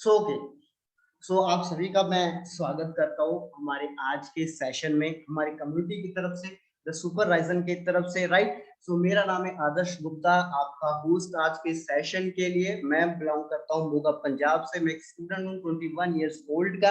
Okay. आप सभी का मैं स्वागत करता हूँ हमारे आज के सेशन में, हमारी कम्युनिटी की तरफ से, द सुपर राइजन की तरफ से, राइट। मेरा नाम है आदर्श गुप्ता, आपका होस्ट आज के सेशन के लिए। मैं बिलोंग करता हूँ मोगा पंजाब से। मैं एक स्टूडेंट हूँ 21 ईयर्स ओल्ड का,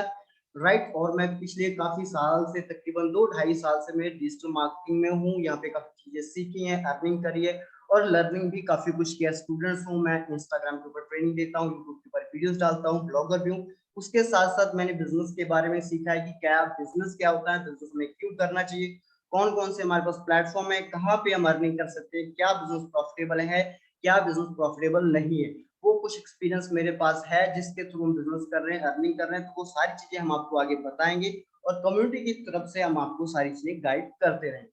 राइट। और मैं पिछले काफी साल से, तकरीबन 2-2.5 साल से मैं डिजिटल मार्केटिंग में हूँ। यहाँ पे काफी चीजें सीखी हैं, अर्निंग करी है और लर्निंग भी काफी कुछ किया। स्टूडेंट्स हूँ मैं, इंस्टाग्राम के ऊपर ट्रेनिंग देता हूँ, यूट्यूब के ऊपर वीडियोस डालता हूँ, ब्लॉगर भी हूँ। उसके साथ साथ मैंने बिजनेस के बारे में सीखा है कि क्या बिजनेस क्या होता है, बिजनेस में क्यों करना चाहिए, कौन कौन से हमारे पास प्लेटफॉर्म है, कहाँ पे हम अर्निंग कर सकते हैं, क्या बिजनेस प्रॉफिटेबल है, क्या बिजनेस प्रॉफिटेबल नहीं है। वो कुछ एक्सपीरियंस मेरे पास है जिसके थ्रू हम बिजनेस कर रहे हैं, अर्निंग कर रहे हैं। तो वो सारी चीजें हम आपको आगे बताएंगे और कम्युनिटी की तरफ से हम आपको सारी चीजें गाइड करते रहेंगे,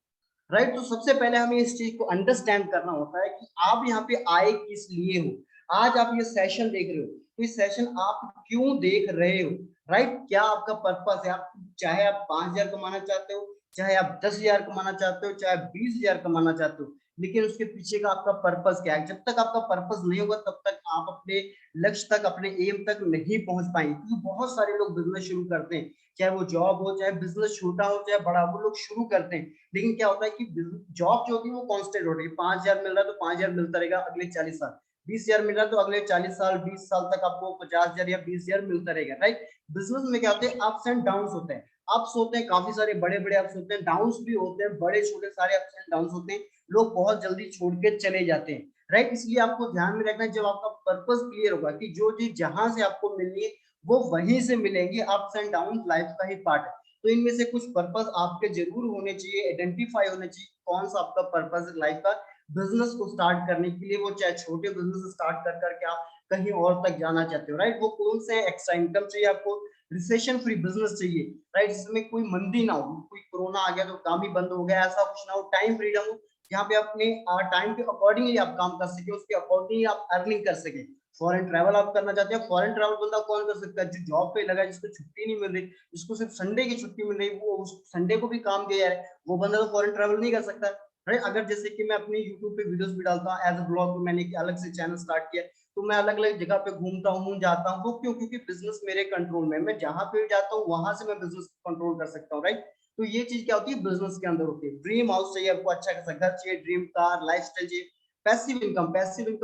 राइट। तो सबसे पहले हमें इस चीज को अंडरस्टैंड करना होता है कि आप यहाँ पे आए किस लिए हो। आज आप ये सेशन देख रहे हो तो इस सेशन आप क्यों देख रहे हो, राइट। क्या आपका पर्पस है। आप चाहे आप 5,000 कमाना चाहते हो, चाहे आप 10,000 कमाना चाहते हो, चाहे 20,000 कमाना चाहते हो, लेकिन उसके पीछे का आपका पर्पस क्या है। जब तक आपका पर्पस नहीं होगा तब तक आप अपने लक्ष्य तक, अपने एम तक नहीं पहुंच पाएंगे। क्योंकि बहुत सारे लोग बिजनेस शुरू करते हैं, चाहे वो जॉब हो, चाहे बिजनेस छोटा हो चाहे बड़ा, वो लोग शुरू करते हैं। लेकिन क्या होता है कि जॉब जो होती है वो कांस्टेंट हो रही है। 5,000 मिल रहा है तो 5,000 मिलता रहेगा अगले 40 साल। 20,000 मिल रहा है तो अगले 40 साल, 20 साल तक आपको 50,000 या 20,000 मिलता रहेगा, राइट। बिजनेस में क्या होते हैं, अप्स एंड डाउन होते हैं। अप्स होते हैं काफी सारे, बड़े बड़े अप्स होते हैं, डाउन भी होते हैं, बड़े छोटे सारे अप्स एंड डाउन होते हैं। लोग बहुत जल्दी छोड़ के चले जाते हैं, राइट। इसलिए आपको ध्यान में रखना है, जब आपका पर्पस क्लियर होगा कि जो चीज जहां से आपको मिलनी है वो वहीं से मिलेंगे। अप्स एंड डाउन लाइफ का ही पार्ट है। तो इनमें से कुछ पर्पस आपके जरूर होने चाहिए, आइडेंटिफाई होने चाहिए कौन सा आपका पर्पस है लाइफ का। बिजनेस को स्टार्ट करने के लिए, वो चाहे छोटे बिजनेस स्टार्ट कर करके आप कहीं और तक जाना चाहते हो, राइट। वो कौन से एक्स्ट्रा इनकम चाहिए आपको, रिसेशन फ्री बिजनेस चाहिए, राइट, जिसमें कोई मंदी ना हो, कोई कोरोना आ गया तो काम ही बंद हो गया, ऐसा कुछ ना हो। टाइम फ्रीडम हो, यहाँ पे अपने टाइम के अकॉर्डिंगली आप काम कर सके, उसके अकॉर्डिंगली आप अर्निंग कर सके। फॉरेन ट्रैवल आप करना चाहते हैं, फॉरेन ट्रैवल बंदा कौन कर सकता है, जो जॉब पे लगा, जिसको छुट्टी नहीं मिल रही, जिसको सिर्फ संडे की छुट्टी मिल रही, वो उस संडे को भी काम किया है, वो बंदा तो फॉरेन ट्रैवल नहीं कर सकता, राइट। अगर जैसे कि मैं अपनी यूट्यूब पे वीडियोस भी डालता हूँ एज अ ब्लॉग, मैंने एक अलग से चैनल स्टार्ट किया, तो मैं अलग अलग जगह पे घूमता हूँ, जाता हूँ। वो क्यों? क्योंकि बिजनेस मेरे कंट्रोल में, मैं जहां पे भी जाता हूँ वहां से मैं बिजनेस कंट्रोल कर सकता हूँ, राइट। तो ये चीज क्या होती है, बिजनेस के अंदर होती है। ड्रीम हाउस चाहिए आपको, अच्छा खासा घर चाहिए, ड्रीम कार, लाइफ स्टाइल चाहिए। पैसिव इनकम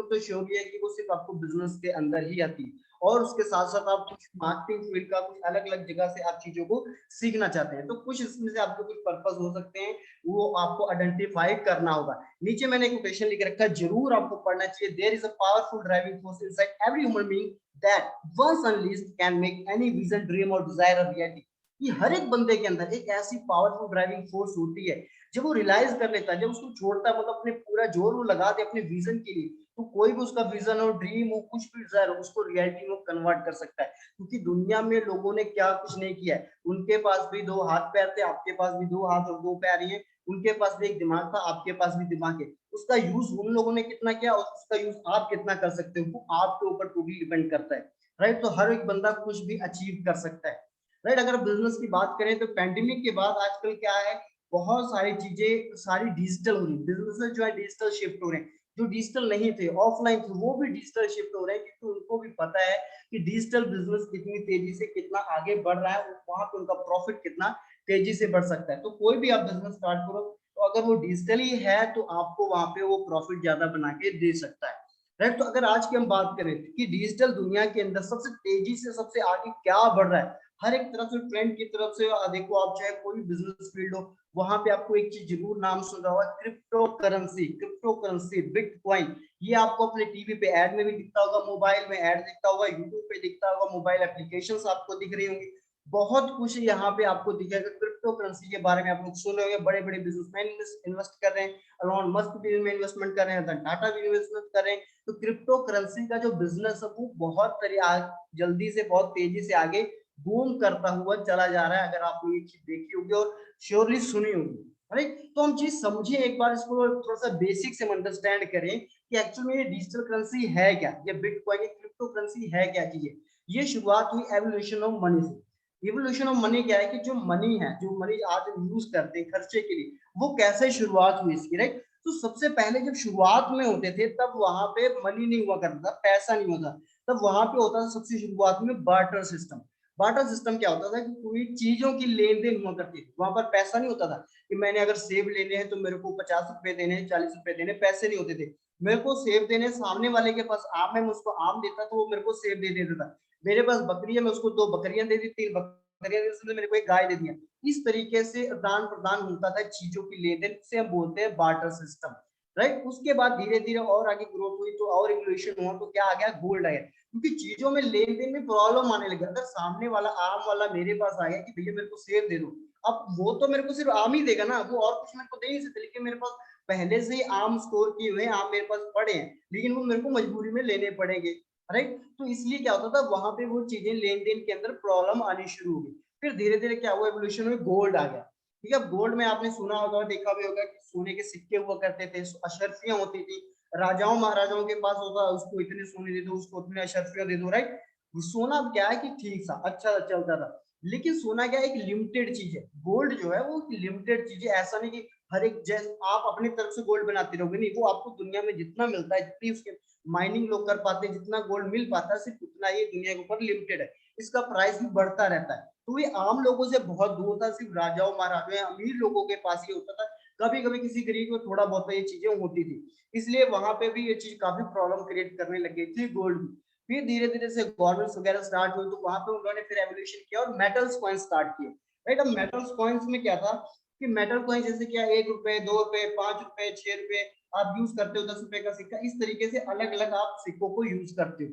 तो श्योर है कि वो सिर्फ आपको बिजनेस के अंदर ही आती है। और उसके साथ साथ आप कुछ मार्केटिंग फील्ड का, कुछ अलग अलग जगह से आप चीजों को सीखना चाहते हैं, तो कुछ इसमें से आपके कुछ पर्पस हो सकते हैं, वो आपको आइडेंटिफाई करना होगा। नीचे मैंने एक क्वेश्चन लिख रखा है, जरूर आपको पढ़ना चाहिए। There is a powerful driving force inside every human being that once unleashed can make any vision, dream और डिजायर अ रियलिटी। कि हर एक बंदे के अंदर एक ऐसी पावरफुल ड्राइविंग फोर्स होती है, जब वो रियलाइज कर लेता है, जब उसको छोड़ता है, मतलब अपने पूरा जोर वो लगा दे अपने विजन के लिए, तो कोई भी उसका विजन हो, ड्रीम हो, कुछ भी डिजायर हो, उसको रियलिटी में कन्वर्ट कर सकता है। क्योंकि दुनिया में लोगों ने क्या कुछ नहीं किया है। उनके पास भी दो हाथ पैर थे, आपके पास भी दो हाथ और दो पैर ही हैं। उनके पास भी एक दिमाग था, आपके पास भी दिमाग है। उसका यूज उन लोगों ने कितना किया और उसका यूज आप कितना कर सकते हो, वो आपके ऊपर टोटली डिपेंड करता है, राइट। तो हर एक बंदा कुछ भी अचीव कर सकता है, राइट। अगर बिजनेस की बात करें तो पैंडेमिक के बाद आजकल क्या है, बहुत सारी चीजें सारी डिजिटल हो रही, बिजनेस जो है डिजिटल शिफ्ट हो रहे हैं। जो डिजिटल नहीं थे, ऑफलाइन थे, वो भी डिजिटल शिफ्ट हो रहे हैं, क्योंकि उनको भी पता है कि डिजिटल बिजनेस कितनी तेजी से कितना आगे बढ़ रहा है, वहां पे उनका प्रॉफिट कितना तेजी से बढ़ सकता है। तो कोई भी आप बिजनेस स्टार्ट करो, तो अगर वो डिजिटली है तो आपको वहां पे वो प्रॉफिट ज्यादा बना के दे सकता है, राइट। तो अगर आज की हम बात करें कि डिजिटल दुनिया के अंदर सबसे तेजी से सबसे आगे क्या बढ़ रहा है, हर एक तरफ से ट्रेंड की तरफ से देखो, आप चाहे कोई बिजनेस फील्ड हो, वहां पे आपको एक चीज जरूर नाम सुन रहा होगा, क्रिप्टो करेंसी, बिटकॉइन। ये आपको अपने टीवी पे ऐड में भी दिखता होगा, मोबाइल में ऐड दिखता होगा, यूट्यूब पे दिखता होगा, मोबाइल एप्लीकेशंस आपको दिख रही होंगी, बहुत कुछ यहाँ पे आपको दिखेगा। क्रिप्टो करेंसी के बारे में आप लोग सुने होंगे, बड़े बड़े बिजनेसमैन इन्वेस्ट कर रहे हैं, अलोन मस्क भी इनमें इन्वेस्टमेंट कर रहे हैं, टाटा भी इन्वेस्टमेंट कर रहे हैं। तो क्रिप्टो करेंसी का जो बिजनेस है वो बहुत जल्दी से, बहुत तेजी से आगे बूम करता हुआ चला जा रहा है। अगर आपने ये चीज देखी होगी और श्योरली सुनी होगी, राइट। तो हम चीज समझिए एक बार, इसको थोड़ा सा बेसिक से अंडरस्टैंड करें कि एक्चुअली ये डिजिटल करेंसी है क्या, ये बिटकॉइन, क्रिप्टो करेंसी है क्या चीज। ये शुरुआत हुई एवोल्यूशन ऑफ मनी से। इवोल्यूशन ऑफ मनी क्या है कि जो मनी है, जो मनी आज हम यूज करते हैं खर्चे के लिए, वो कैसे शुरुआत हुई इसकी, राइट। तो सबसे पहले जब शुरुआत में होते थे तब वहां पे मनी नहीं हुआ करता था, पैसा नहीं होता। तब वहां पे होता था सबसे शुरुआत में बार्टर सिस्टम। बार्टर सिस्टम क्या होता था कि कोई चीजों की लेन देन हुआ करती थी, वहां पर पैसा नहीं होता था कि मैंने अगर सेब लेने हैं तो मेरे को 50 रुपए देने हैं, 40 रुपए देने, पैसे नहीं होते थे। मेरे को सेब देने, सामने वाले के पास आम है, मैं उसको आम देता तो वो मेरे को सेब दे देता था। मेरे पास बकरी है, मैं उसको 2 बकरियां दे दी, 3 बकरियां दे दी, उसने मेरे को एक गाय दे दिया। इस तरीके से आदान प्रदान होता था चीजों की लेन देन, से हम बोलते हैं बार्टर सिस्टम, राइट। उसके बाद धीरे धीरे और आगे ग्रोथ हुई तो और इवोल्यूशन हुआ तो क्या आ गया, गोल्ड आ गया। क्योंकि चीजों में लेन देन में प्रॉब्लम आने लगी। अगर सामने वाला आम वाला मेरे पास आ गया कि भैया मेरे को सेब दे दो, अब वो तो मेरे को सिर्फ आम ही देगा ना, वो और कुछ मेरे को दे नहीं सकते। लेकिन मेरे पास पहले से ही आम स्टोर किए हुए आम मेरे पास पड़े हैं, लेकिन वो मेरे को मजबूरी में लेने पड़ेंगे, राइट। तो इसलिए क्या होता था, वहां पे वो चीजें लेन देन के अंदर प्रॉब्लम आनी शुरू हो गई। फिर धीरे धीरे क्या हुआ, एवोल्यूशन में गोल्ड आ गया। ठीक है, गोल्ड में आपने सुना होगा, देखा भी होगा कि सोने के सिक्के हुआ करते थे, अशर्फियां होती थी। राजाओं महाराजाओं के पास होगा, उसको इतने सोने दे दो, उसको उतने अशर्फियां दे दो, राइट। सोना क्या है कि ठीक सा अच्छा चलता था। लेकिन सोना क्या एक लिमिटेड चीज है, गोल्ड जो है वो लिमिटेड चीज है। ऐसा नहीं कि हर एक जैसे आप अपनी तरफ से गोल्ड बनाते रहोगे, नहीं, वो आपको दुनिया में जितना मिलता है, जितनी उसके माइनिंग लोग कर पाते हैं, जितना गोल्ड मिल पाता है, सिर्फ उतना ही दुनिया के ऊपर लिमिटेड है। इसका प्राइस भी बढ़ता रहता है। तो ये आम लोगों से बहुत दूर था, सिर्फ राजाओं महाराजाओं या अमीर लोगों के पास ही होता था। कभी कभी किसी गरीब को थोड़ा बहुत ये चीजें होती थी, इसलिए वहां पे भी ये चीज काफी प्रॉब्लम क्रिएट करने लग गई थी गोल्ड की। फिर धीरे धीरे से गवर्नमेंट्स वगैरह स्टार्ट हुई तो वहां पे उन्होंने फिर एवोल्यूशन किया और मेटल्स कॉइन स्टार्ट किए, राइट। अब मेटल्स कॉइन्स में क्या था कि मेटल कॉइन जैसे क्या 1 रुपए, 2 रुपए, 5 रुपए, 6 रुपए आप यूज करते हो, 10 रुपए का सिक्का, इस तरीके से अलग अलग आप सिक्कों को यूज करते हो,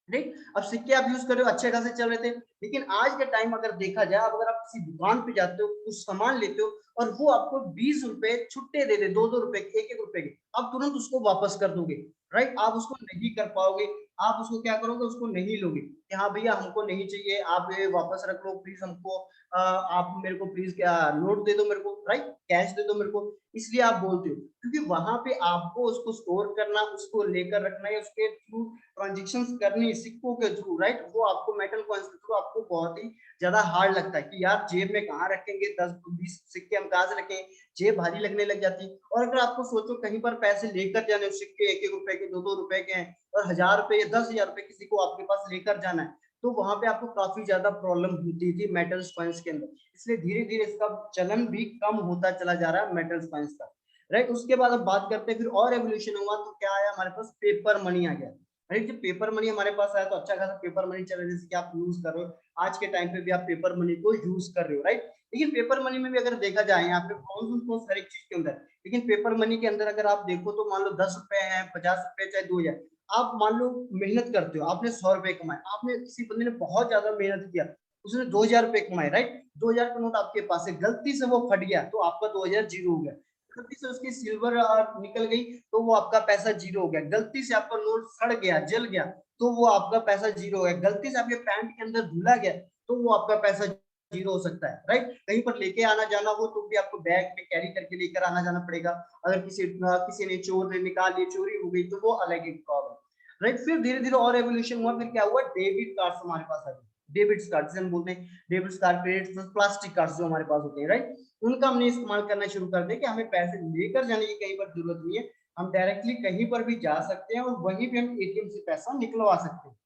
राइट। अब सिक्के आप यूज कर रहे हो, अच्छे खासे चल रहे थे। लेकिन आज के टाइम अगर देखा जाए, अब अगर आप किसी दुकान पे जाते हो, कुछ सामान लेते हो और वो आपको 20 रुपए छुट्टे दे दे, 2-2 रुपए के, 1-1 रुपए के, आप तुरंत उसको वापस कर दोगे, राइट। आप उसको नहीं कर पाओगे, आप उसको क्या करोगे, उसको नहीं लोगे कि हाँ भैया हमको नहीं चाहिए, आप ये वापस रख लो प्लीज, हमको आप मेरे को प्लीज क्या नोट दे दो मेरे को, राइट, कैश दे दो मेरे को। इसलिए आप बोलते हो क्योंकि वहां पे आपको उसको स्टोर करना, उसको लेकर रखना या उसके थ्रू ट्रांजेक्शन करनी सिक्कों के थ्रू, राइट, वो आपको मेटल कॉइन्स के थ्रू आपको बहुत ही ज्यादा हार्ड लगता है कि यार जेब में कहाँ रखेंगे, 10-20 सिक्के हम कहाँ से रखें, जेब भारी लगने लग जाती। और अगर आपको सोचो कहीं पर पैसे लेकर जाने, सिक्के 1-1 रुपए के, 2-2 रुपए के हैं और 1000 रुपए या 10,000 रुपए किसी को आपके पास लेकर जाना है, तो वहां पे आपको काफी ज्यादा प्रॉब्लम होती थी मेटल्स कॉइन्स के अंदर। इसलिए धीरे धीरे इसका चलन भी कम होता चला जा रहा है मेटल्स कॉइन्स का, राइट। उसके बाद अब बात करते हैं फिर और एवोल्यूशन हुआ तो क्या आया हमारे पास, पेपर मनी आ गया। राइट, जब पेपर मनी हमारे पास आया तो अच्छा खासा पेपर मनी चला, जैसे कि आप यूज कर रहे हो आज के टाइम पे भी, आप पेपर मनी को यूज कर रहे हो, राइट। लेकिन पेपर मनी में भी अगर देखा जाए यहाँ पे कौन हर एक चीज के अंदर, लेकिन पेपर मनी के अंदर अगर आप देखो तो मान लो 10 रुपए है, 50 रुपए, चाहे 2,000, आप मान लो मेहनत करते हो, आपने 100 रुपए कमाए, आपने किसी बंदे ने बहुत ज्यादा मेहनत किया, उसने 2,000 रुपए कमाए, राइट, 2,000 का नोट आपके पास है, गलती से वो फट गया तो आपका 2,000 जीरो हो गया। गलती से उसकी सिल्वर निकल गई तो वो आपका पैसा जीरो हो गया। गलती से आपका नोट सड़ गया, जल गया, तो वो आपका पैसा जीरो हो गया। गलती से आपके पैंट के अंदर धुला गया तो वो आपका पैसा जीरो हो सकता है, राइट। कहीं पर लेके आना जाना हो तो भी आपको बैग में कैरी करके लेकर आना जाना पड़ेगा। अगर किसी ने चोर ने निकाल ली, चोरी हो गई, तो वो अलग एक प्रॉब्लम, राइट। फिर धीरे धीरे और एवोल्यूशन हुआ, फिर क्या हुआ, डेबिट कार्ड्स हमारे पास आ गए। डेबिट कार्ड जिसे हम बोलते हैं, debit card, credit, plastic card जो हमारे पास होते हैं, राइट, उनका हमने इस्तेमाल करना शुरू कर दिया कि हमें पैसे लेकर जाने की कहीं पर जरूरत नहीं है, हम डायरेक्टली कहीं पर भी जा सकते हैं और वहीं पे हम एटीएम से पैसा निकलवा सकते हैं,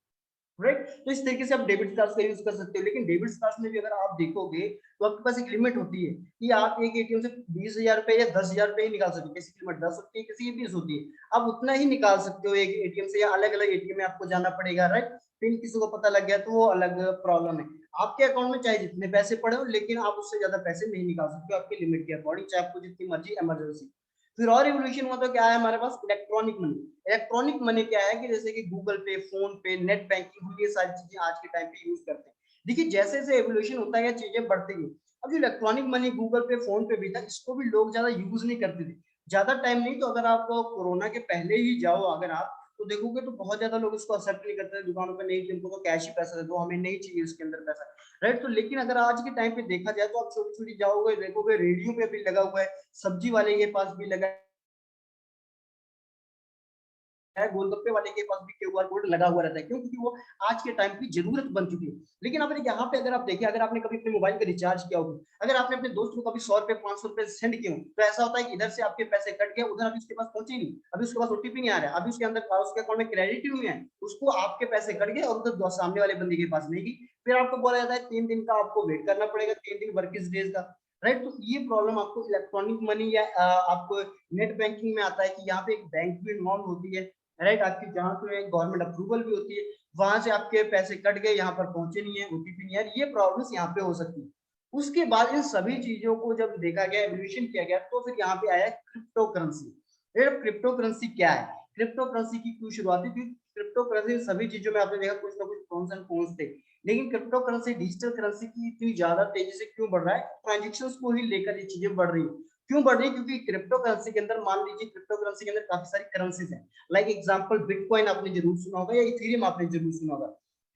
राइट। तो इस तरीके से आप डेबिट कार्ड का यूज कर सकते हो। लेकिन डेबिट कार्ड में भी अगर आप देखोगे तो आपके पास एक लिमिट होती है कि आप एक एटीएम से 20,000 रुपए या 10,000 रुपए ही निकाल सकते हो। किसी की लिमिट 10 होती है, किसी की 20 होती है, आप उतना ही निकाल सकते हो एक एटीएम से, या अलग अलग एटीएम में आपको जाना पड़ेगा, राइट। पिन किसी को पता लग गया तो वो अलग प्रॉब्लम है। आपके अकाउंट में चाहे जितने पैसे पड़े हो, लेकिन आप उससे ज्यादा पैसे नहीं निकाल सकते हो आपकी लिमिट के अकॉर्डिंग, चाहे आपको जितनी मर्जी इमरजेंसी। फिर और इवोल्यूशन हुआ तो क्या है हमारे पास, इलेक्ट्रॉनिक मनी। इलेक्ट्रॉनिक मनी क्या है कि जैसे कि गूगल पे, फोन पे, नेट बैंकिंग, हम ये सारी चीजें आज के टाइम पे यूज करते हैं। देखिए जैसे जैसे एवोल्यूशन होता है चीजें बढ़ती है। अब जो इलेक्ट्रॉनिक मनी गूगल पे, फोन पे भी था, इसको भी लोग ज्यादा यूज नहीं करते थे। ज्यादा टाइम नहीं तो अगर आप कोरोना के पहले ही जाओ अगर आप, तो देखोगे तो बहुत ज्यादा लोग इसको एक्सेप्ट नहीं करते, दुकानों पे नहीं, हमको तो कैश ही पैसा दे दो, हमें नहीं चाहिए इसके अंदर पैसा, राइट। तो लेकिन अगर आज के टाइम पे देखा जाए तो आप छोटी छोटी जाओगे, देखोगे रेडियो पे भी लगा हुआ है, सब्जी वाले के पास भी लगा है, गोलगप्पे वाले के पास भी क्यूआर कोड लगा हुआ रहता है। क्यों? क्योंकि वो आज के टाइम की जरूरत बन चुकी है। लेकिन अब यहाँ पे अगर आप देखिए, अगर आपने कभी अपने मोबाइल का रिचार्ज किया होगा, अगर आपने अपने दोस्त को कभी 100 रुपए 500 रुपए सेंड किए हो, तो ऐसा होता है कि इधर से आपके पैसे कट गए, उधर अभी उसके पास पहुंचे नहीं, अभी उसके पास ओटीपी नहीं आ रहा है, अभी उसके अंदर उसके अकाउंट में क्रेडिट ही नहीं है, उसको आपके पैसे कट गए और उधर सामने वाले बंदे के पास नहीं गई। फिर आपको बोला जाता है 3 दिन का आपको वेट करना पड़ेगा, 3 दिन वर्किंग डेज का, राइट। तो ये प्रॉब्लम आपको इलेक्ट्रॉनिक मनी या आपको नेट बैंकिंग में आता है कि यहाँ पे एक बैंक भी इन्वॉल्व होती है, राइट। आपकी जहाँ पे गवर्नमेंट अप्रूवल भी होती है, वहां से आपके पैसे कट गए, यहाँ पर पहुंचे नहीं है, ओटीपी नहीं है, ये प्रॉब्लम्स यहाँ पे हो सकती है। उसके बाद इन सभी चीजों को जब देखा गया, एवोल्यूशन किया गया, तो फिर यहाँ पे आया क्रिप्टो करेंसी। क्रिप्टो करेंसी क्या है? क्रिप्टो करेंसी की क्यों शुरुआत हुई? क्योंकि क्रिप्टो करेंसी सभी चीजों में आपने देखा कुछ ना कुछ प्रॉन्स एंड कॉन्स थे, लेकिन क्रिप्टो करेंसी, डिजिटल करेंसी की इतनी ज्यादा तेजी से क्यों बढ़ रहा है? ट्रांजेक्शन्स को ही लेकर ये चीजें बढ़ रही है। क्यों बढ़ रही है? क्योंकि क्रिप्टो करेंसी के अंदर, मान लीजिए क्रिप्टो करेंसी के अंदर काफी सारी करेंसीज हैं, लाइक एग्जांपल बिटकॉइन आपने जरूर सुना होगा, या इथेरियम आपने जरूर सुना होगा।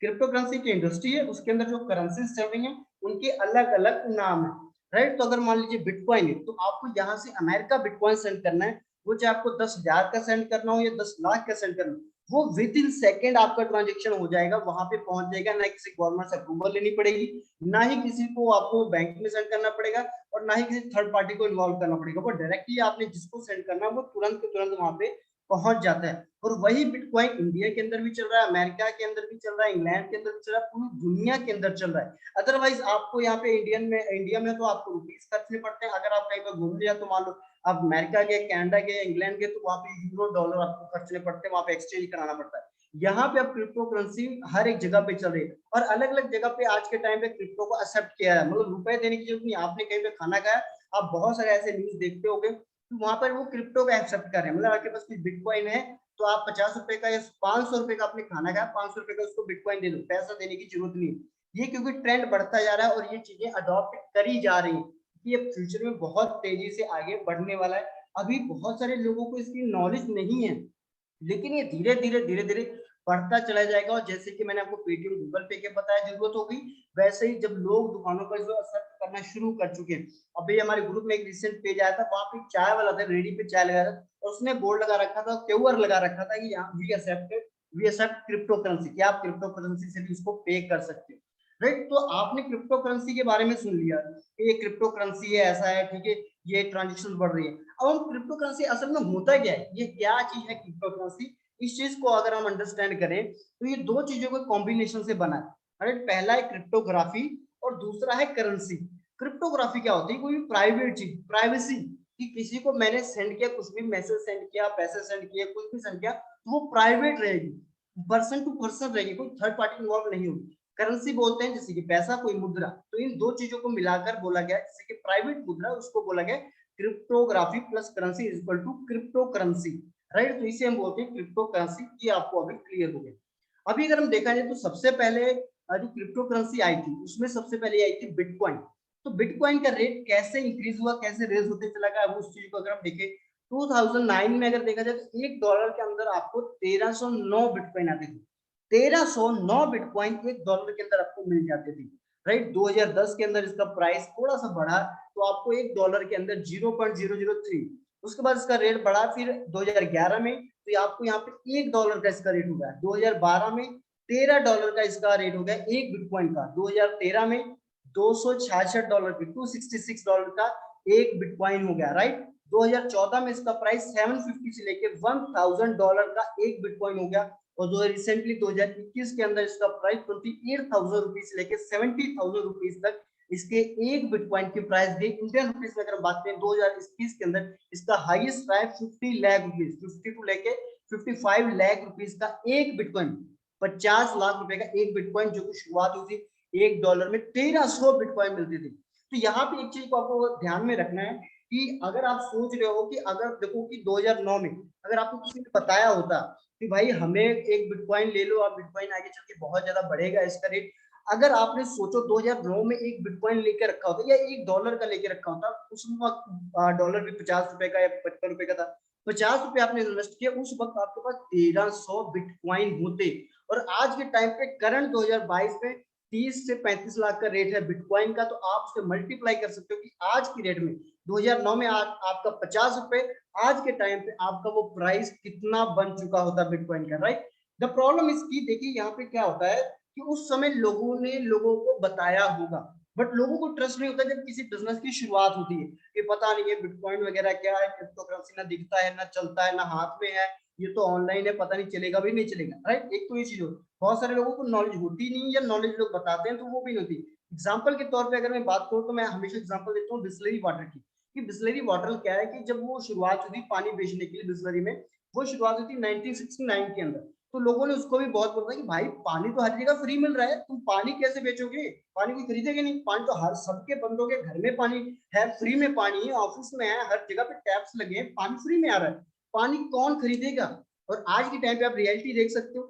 क्रिप्टो करेंसी की इंडस्ट्री है, उसके अंदर जो करेंसीज चल रही हैं उनके अलग अलग नाम है, राइट। तो अगर मान लीजिए बिटकॉइन है, तो आपको यहाँ से अमेरिका बिटकॉइन सेंड करना है, वो चाहे आपको 10,000 का सेंड करना हो या 10 लाख का सेंड करना हो, वो विद इन सेकेंड आपका ट्रांजेक्शन हो जाएगा, वहां पे पहुंच जाएगा, ना किसी गवर्नमेंट से अप्रूवल लेनी पड़ेगी, ना ही किसी को आपको बैंक में सेंड करना पड़ेगा, और ना ही किसी थर्ड पार्टी को इन्वॉल्व करना पड़ेगा। वो डायरेक्टली आपने जिसको सेंड करना है वो तुरंत के तुरंत वहां पे पहुंच जाता है। और वही बिटकॉइन इंडिया के अंदर भी चल रहा है, अमेरिका के अंदर भी चल रहा है, इंग्लैंड के अंदर भी चल रहा है, पूरी दुनिया के अंदर चल रहा है। अदरवाइज आपको यहाँ पे इंडिया में तो आपको रुपीज खर्चने पड़ते हैं, अगर आप कहीं पर घूमने जाए तो मान लो आप अमेरिका गए, कनाडा गए, इंग्लैंड गए, तो वहाँ पे यूरो डॉलर आपको खर्चने पड़ते हैं, वहाँ पे एक्सचेंज कराना पड़ता है। यहाँ पे अब क्रिप्टो करेंसी हर एक जगह पे चल रही है, और अलग अलग जगह पे आज के टाइम पे क्रिप्टो को एक्सेप्ट किया है, मतलब रुपए देने की जरूरत नहीं। आपने कहीं पे खाना खाया, आप बहुत सारे ऐसे न्यूज देखते होंगे, तो वहां पर वो क्रिप्टो को एक्सेप्ट कर रहे हैं, मतलब आपके पास कुछ बिटकॉइन है, तो आप 50 रुपए का या 500 रुपए का आपने खाना खाया, 500 रुपए का उसको बिटकॉइन दे दो, पैसा देने की जरूरत नहीं। ये क्योंकि ट्रेंड बढ़ता जा रहा है और ये चीजें अडॉप्ट करी जा रही है, ये फ्यूचर में बहुत तेजी से आगे बढ़ने वाला है। अभी बहुत सारे लोगों को इसकी नॉलेज नहीं है, लेकिन ये धीरे धीरे बढ़ता चला जाएगा। और जैसे कि मैंने आपको पेटीएम गूगल पे के बताया जरूरत होगी, वैसे ही जब लोग दुकानों पर जो एक्सेप्ट करना शुरू कर चुके हैं। अभी हमारे ग्रुप में एक रिसेंट पेज आया था, वहां पे चाय वाला था, रेडी पे चाय लगाया था, और उसने बोर्ड लगा रखा था, क्यूआर लगा रखा था कि यहाँ वी एक्सेप्ट क्रिप्टो करेंसी, कि आप क्रिप्टो करेंसी से भी उसको पे कर सकते हो, राइट। तो आपने क्रिप्टो करेंसी के बारे में सुन लिया कि ये क्रिप्टो करेंसी है, ऐसा है, ठीक है, ये ट्रांजेक्शन बढ़ रही है। अब हम क्रिप्टो करेंसी असल में होता क्या है, ये क्या चीज है क्रिप्टो करेंसी, इस चीज को अगर हम अंडरस्टैंड करें तो ये दो चीजों के कॉम्बिनेशन से बना है, राइट। पहला है क्रिप्टोग्राफी और दूसरा है करेंसी। क्रिप्टोग्राफी क्या होती है? कोई प्राइवेट चीज, प्राइवेसी, कि किसी को मैंने सेंड किया, कुछ भी मैसेज सेंड किया, पैसे सेंड किए, कुछ भी सेंड किया, तो वो प्राइवेट रहेगी, पर्सन टू पर्सन रहेगी, कोई थर्ड पार्टी इन्वॉल्व नहीं होगी। करेंसी बोलते हैं जैसे कि पैसा, कोई मुद्रा, तो इन दो चीजों को मिलाकर बोला गया, जैसे कि प्राइवेट मुद्रा, उसको बोला गया cryptography plus currency is equal to crypto currency, right. तो इसे हम बोलते हैं क्रिप्टो करेंसी। ये आपको अभी क्लियर हो गया। अभी अगर हम देखा जाए तो सबसे पहले जो क्रिप्टो करेंसी आई थी, उसमें सबसे पहले आई थी बिटकॉइन। तो बिटकॉइन का रेट कैसे इंक्रीज हुआ, कैसे रेज होते चला गया, उस चीज को अगर हम देखें, 2009 में अगर देखा जाए तो $1 के अंदर आपको 1309 बिटकॉइन आते थे। 1309 बिटकॉइन $1 के अंदर आपको मिल जाते थे, राइट। 2010 के अंदर इसका प्राइस थोड़ा सा बढ़ा, तो आपको $1 के अंदर 0.003, उसके बाद इसका रेट बढ़ा, फिर 2011 में तो आपको यहाँ पे $1 का इसका रेट हो गया, 2012 में $13 का इसका रेट हो गया एक बिटकॉइन का, 2013 में $266 की, $266 का एक बिटकॉइन हो गया, राइट। 2014 में इसका प्राइस 750 से लेके $1000 का एक बिटकॉइन हो गया, और जो रिसेंटली 2021 के अंदर इसका प्राइस 28,000 रुपीज से लेके 70,000 रुपीज तक इसके एक बिटकॉइन की प्राइस दी। इंडियन रुपीज में अगर हम बात करें 2021 के अंदर इसका हाईएस्ट रहा है 50 लाख रुपीज, 50 टू लेके 55 लाख रुपीज का एक बिटकॉइन, 50 लाख रुपए का एक बिटकॉइन, जो कि शुरुआत हुई थी $1 में, 1300 बिटकॉइन मिलती थी। तो यहाँ पे एक चीज को आपको ध्यान में रखना है कि अगर आप सोच रहे हो कि अगर देखो कि 2009 में अगर आपको किसी ने बताया होता कि भाई हमें एक बिटकॉइन ले लो, आप बिटकॉइन आगे चल के बहुत ज्यादा बढ़ेगा इसका रेट, अगर आपने सोचो 2009 में एक बिटकॉइन लेके रखा होता या $1 का लेके रखा होता, उस वक्त डॉलर भी 50 रुपए का या 55 रुपए का था, 50 रुपए आपने इन्वेस्ट किया, उस वक्त आपके पास 1300 बिटकॉइन होते। और आज के टाइम पे करंट 2022 में 30 से 35 लाख का रेट है बिटकॉइन का, तो आप उसे मल्टीप्लाई कर सकते हो कि आज की रेट में 2009 में आपका 50 रुपए, आज के टाइम पे आपका वो प्राइस कितना बन चुका होता बिटकॉइन का, राइट। द प्रॉब्लम इसकी देखिए यहाँ पे क्या होता है कि उस समय लोगों ने लोगों को बताया होगा, बट लोगों को ट्रस्ट नहीं होता जब किसी बिजनेस की शुरुआत होती है कि पता नहीं है बिटकॉइन वगैरह क्या है, क्रिप्टो करेंसी ना दिखता है ना चलता है ना हाथ में है, ये तो ऑनलाइन है, पता नहीं चलेगा भी नहीं चलेगा, राइट। एक तो ये चीज हो, बहुत सारे लोगों को नॉलेज होती नहीं, या नॉलेज लोग बताते हैं तो वो भी नहीं होती। एग्जाम्पल के तौर पे अगर मैं बात करूँ तो मैं हमेशा एग्जाम्पल देता हूँ बिस्लरी वाटर की, कि बिस्लरी वाटर क्या है कि जब वो शुरुआत हुई पानी बेचने के लिए बिस्लरी में, वो शुरुआत हुई थी 1969 के अंदर। तो लोगों ने उसको भी बहुत बोला कि भाई पानी तो हर जगह फ्री मिल रहा है, तुम पानी कैसे बेचोगे, पानी कोई खरीदेगा नहीं, पानी तो हर सबके बंदों के घर में पानी है, फ्री में पानी है, ऑफिस में है, हर जगह पे टैप्स लगे हैं, पानी फ्री में आ रहा है, पानी कौन खरीदेगा। और आज के टाइम पे आप रियलिटी देख सकते हो,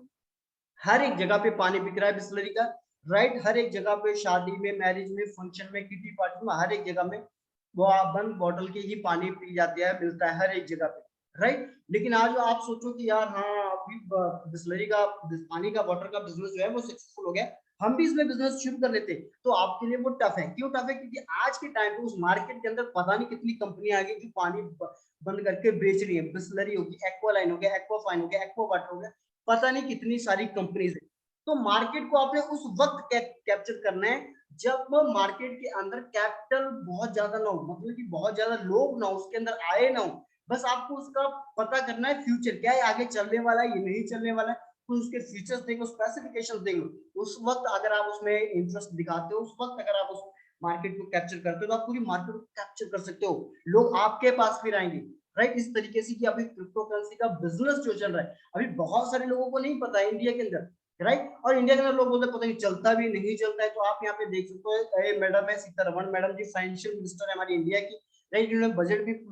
हर एक जगह पे पानी बिक रहा है बिस्लरी का, राइट। हर एक जगह पे शादी में, मैरिज में, फंक्शन में, किटी पार्टी में, हर एक जगह में वो बंद बॉटल के ही पानी पी जाती है, मिलता है हर एक जगह पे, राइट। लेकिन आज आप सोचो कि यार हाँ अभी बिस्लरी का पानी का वाटर का बिजनेस जो है वो सक्सेसफुल हो गया, हम भी इसमें बिजनेस शुरू कर लेते, तो आपके लिए वो टफ है। क्यों टफ है? क्योंकि आज के टाइम पे उस मार्केट के अंदर पता नहीं कितनी कंपनियां आ गई जो पानी बंद करके बेच रही है, बिस्लरी होगी, एक्वालाइन हो गया, एक्वाफाइन हो गया, एक्वा वाटर हो गया, पता नहीं कितनी सारी कंपनीज है। तो मार्केट को आपने उस वक्त कैप्चर करना है जब मार्केट के अंदर कैपिटल बहुत ज्यादा ना हो, मतलब कि बहुत ज्यादा लोग ना उसके अंदर आए ना हो, बस आपको उसका पता करना है फ्यूचर क्या है, आगे चलने वाला है ये नहीं चलने वाला है, तो उसके फीचर्स देखो, स्पेसिफिकेशन देखो, उस वक्त अगर आप उसमें इंटरेस्ट दिखाते हो, उस वक्त अगर आप उस मार्केट को कैप्चर करते हो तो आप पूरी मार्केट को कैप्चर कर सकते हो, लोग आपके पास फिर आएंगे, राइट। इस तरीके से कि अभी क्रिप्टो करेंसी का बिजनेस जो चल रहा है अभी बहुत सारे लोगों को नहीं पता है इंडिया के अंदर, राइट। और इंडिया के अंदर लोग बोलते हैं पता नहीं चलता भी नहीं चलता है, तो आप यहाँ पे देख सकते हो मैडम है सीतारमण मैडम जी, फाइनेंशियल मिनिस्टर है हमारी इंडिया की, राइट। इन्होंने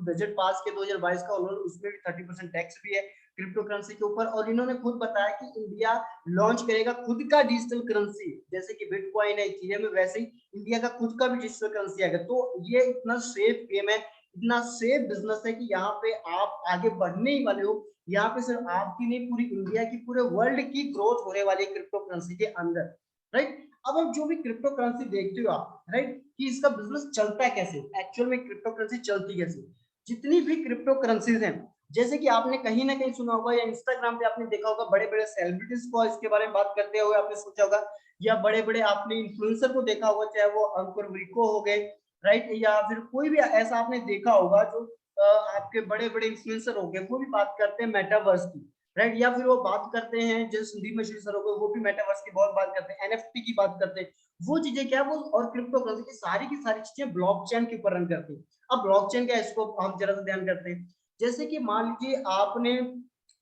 बजट पास किया 2022 का, उन्होंने उसमें भी 30% टैक्स भी है क्रिप्टो करेंसी के ऊपर, और इन्होंने खुद बताया कि इंडिया लॉन्च करेगा खुद का डिजिटल करेंसी, जैसे कि बिटकॉइन है, इथेरियम है, वैसे ही इंडिया का खुद का भी डिजिटल करेंसी आएगा। तो ये इतना सेफ गेम है, इतना सेफ बिजनेस है कि यहाँ पे आप आगे बढ़ने ही वाले हो, यहाँ पे सिर्फ आपकी नहीं पूरी इंडिया की, पूरे वर्ल्ड की ग्रोथ होने वाली है क्रिप्टो करेंसी के अंदर, राइट। अब आप जो भी क्रिप्टो करेंसी देखते हो आप, राइट, कि इसका बिजनेस चलता है कैसे, एक्चुअल में क्रिप्टो करेंसी चलती कैसे, जितनी भी क्रिप्टो करेंसीज हैं, जैसे कि आपने कहीं ना कहीं सुना होगा या इंस्टाग्राम पे आपने देखा होगा, बड़े बड़े सेलिब्रिटीज को इसके बारे में बात करते हुए आपने सोचा होगा, या बड़े बड़े आपने इन्फ्लुएंसर को देखा होगा, चाहे वो अंकुर विको हो गए, राइट, या फिर कोई भी ऐसा आपने देखा होगा जो आपके बड़े बड़े इन्फ्लुएंसर हो गए, वो भी बात करते हैं मेटावर्स की, राइट। या फिर वो बात करते हैं जैसे संदीप मछली सर हो गए, वो भी मेटावर्स की बहुत बात करते हैं, एनएफटी की बात करते हैं, वो चीजें क्या वो और क्रिप्टो करेंसी की सारी चीजें ब्लॉकचेन के ऊपर रन करती है। अब ब्लॉकचेन क्या है इसको हम जरा सा ध्यान करते हैं, जैसे कि मान लीजिए आपने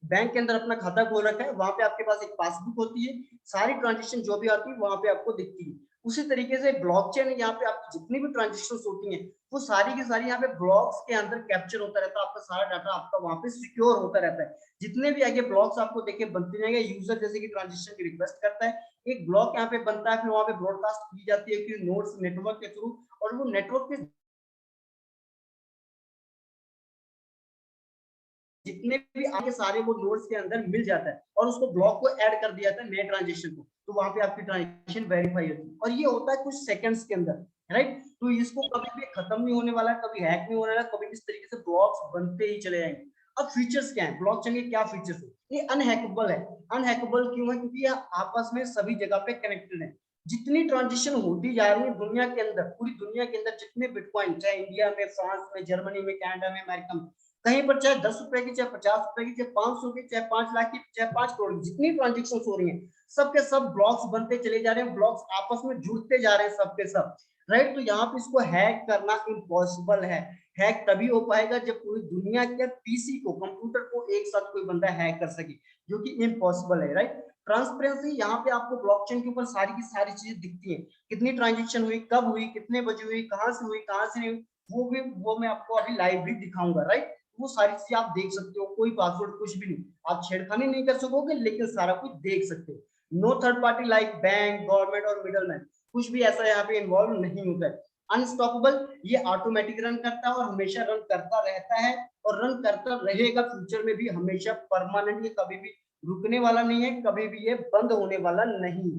बैंक के अंदर अपना खाता खोल रखा है, वहां पे आपके पास एक पासबुक होती है, सारी ट्रांजेक्शन जो भी आती है वहां पे आपको दिखती है, उसी तरीके से ब्लॉकचेन यहाँ पे आपकी जितनी भी ट्रांजेक्शन होती हैं वो सारी की सारी यहाँ पे ब्लॉक्स के अंदर कैप्चर होता रहता है, आपका सारा डाटा आपका वहां पे सिक्योर होता रहता है। जितने भी आगे ब्लॉक्स आपको देखे बनते जाएंगे, यूजर जैसे कि ट्रांजेक्शन की रिक्वेस्ट करता है, एक ब्लॉक यहाँ पे बनता है, फिर वहां पे ब्रॉडकास्ट की जाती है कि नोड्स नेटवर्क के थ्रू, और वो नेटवर्क के जितने भी आगे सारे वो नोड्स के अंदर मिल जाता है, और उसको ब्लॉक को ऐड कर दिया जाता है नए ट्रांजेक्शन को, तो वहां पे आपकी ट्रांजेक्शन वेरीफाई होती है, और ये होता है कुछ सेकंड्स के अंदर, राइट। तो इसको कभी भी खत्म नहीं होने वाला, कभी हैक नहीं होने वाला, कभी इस तरीके से ब्लॉक्स बनते ही चले जाएंगे। अब फीचर्स क्या है ब्लॉकचेन के, क्या फीचर्स है, ये अनहैकेबल है। अनहैकेबल क्यों है? क्योंकि ये आपस में सभी जगह पे कनेक्टेड है, जितनी ट्रांजेक्शन होती जा रही है दुनिया के अंदर, पूरी दुनिया के अंदर जितने बिटकॉइन, चाहे इंडिया में, फ्रांस में, जर्मनी में, कनाडा में, अमेरिका में, कहीं पर चाहे 10 रुपए की, चाहे 50 रुपए की, चाहे 500 की, चाहे 5 लाख की, चाहे 5 करोड़ की, जितनी ट्रांजेक्शन हो रही है सबके सब ब्लॉक्स बनते चले जा रहे हैं, ब्लॉक्स आपस में जुड़ते जा रहे हैं सबके सब, राइट। तो यहाँ पे इसको हैक करना इम्पॉसिबल है। हैक तभी हो पाएगा जब पूरी दुनिया के पीसी को, कंप्यूटर को एक साथ कोई बंदा हैक कर सके, जो कि इम्पॉसिबल है, राइट। ट्रांसपेरेंसी, यहाँ पे आपको ब्लॉकचेन के ऊपर सारी की सारी चीजें दिखती है, कितनी ट्रांजेक्शन हुई, कब हुई, कितने बजे हुई, कहाँ से हुई, कहाँ से नहीं हुई, वो मैं आपको अभी लाइव भी दिखाऊंगा, राइट। वो सारी चीजें आप देख सकते हो, कोई पासवर्ड कुछ भी नहीं, आप छेड़खानी नहीं कर सकोगे लेकिन सारा कुछ देख सकते हो। No third party like bank, government और मिडलमैन, कुछ भी ऐसा यहाँ पे इन्वॉल्व नहीं होता है। अनस्टॉपेबल, ये ऑटोमेटिक रन करता है और हमेशा रन करता रहता है, और रन करता रहेगा फ्यूचर में भी, हमेशा परमानेंट, ये कभी भी रुकने वाला नहीं है, कभी भी ये बंद होने वाला नहीं।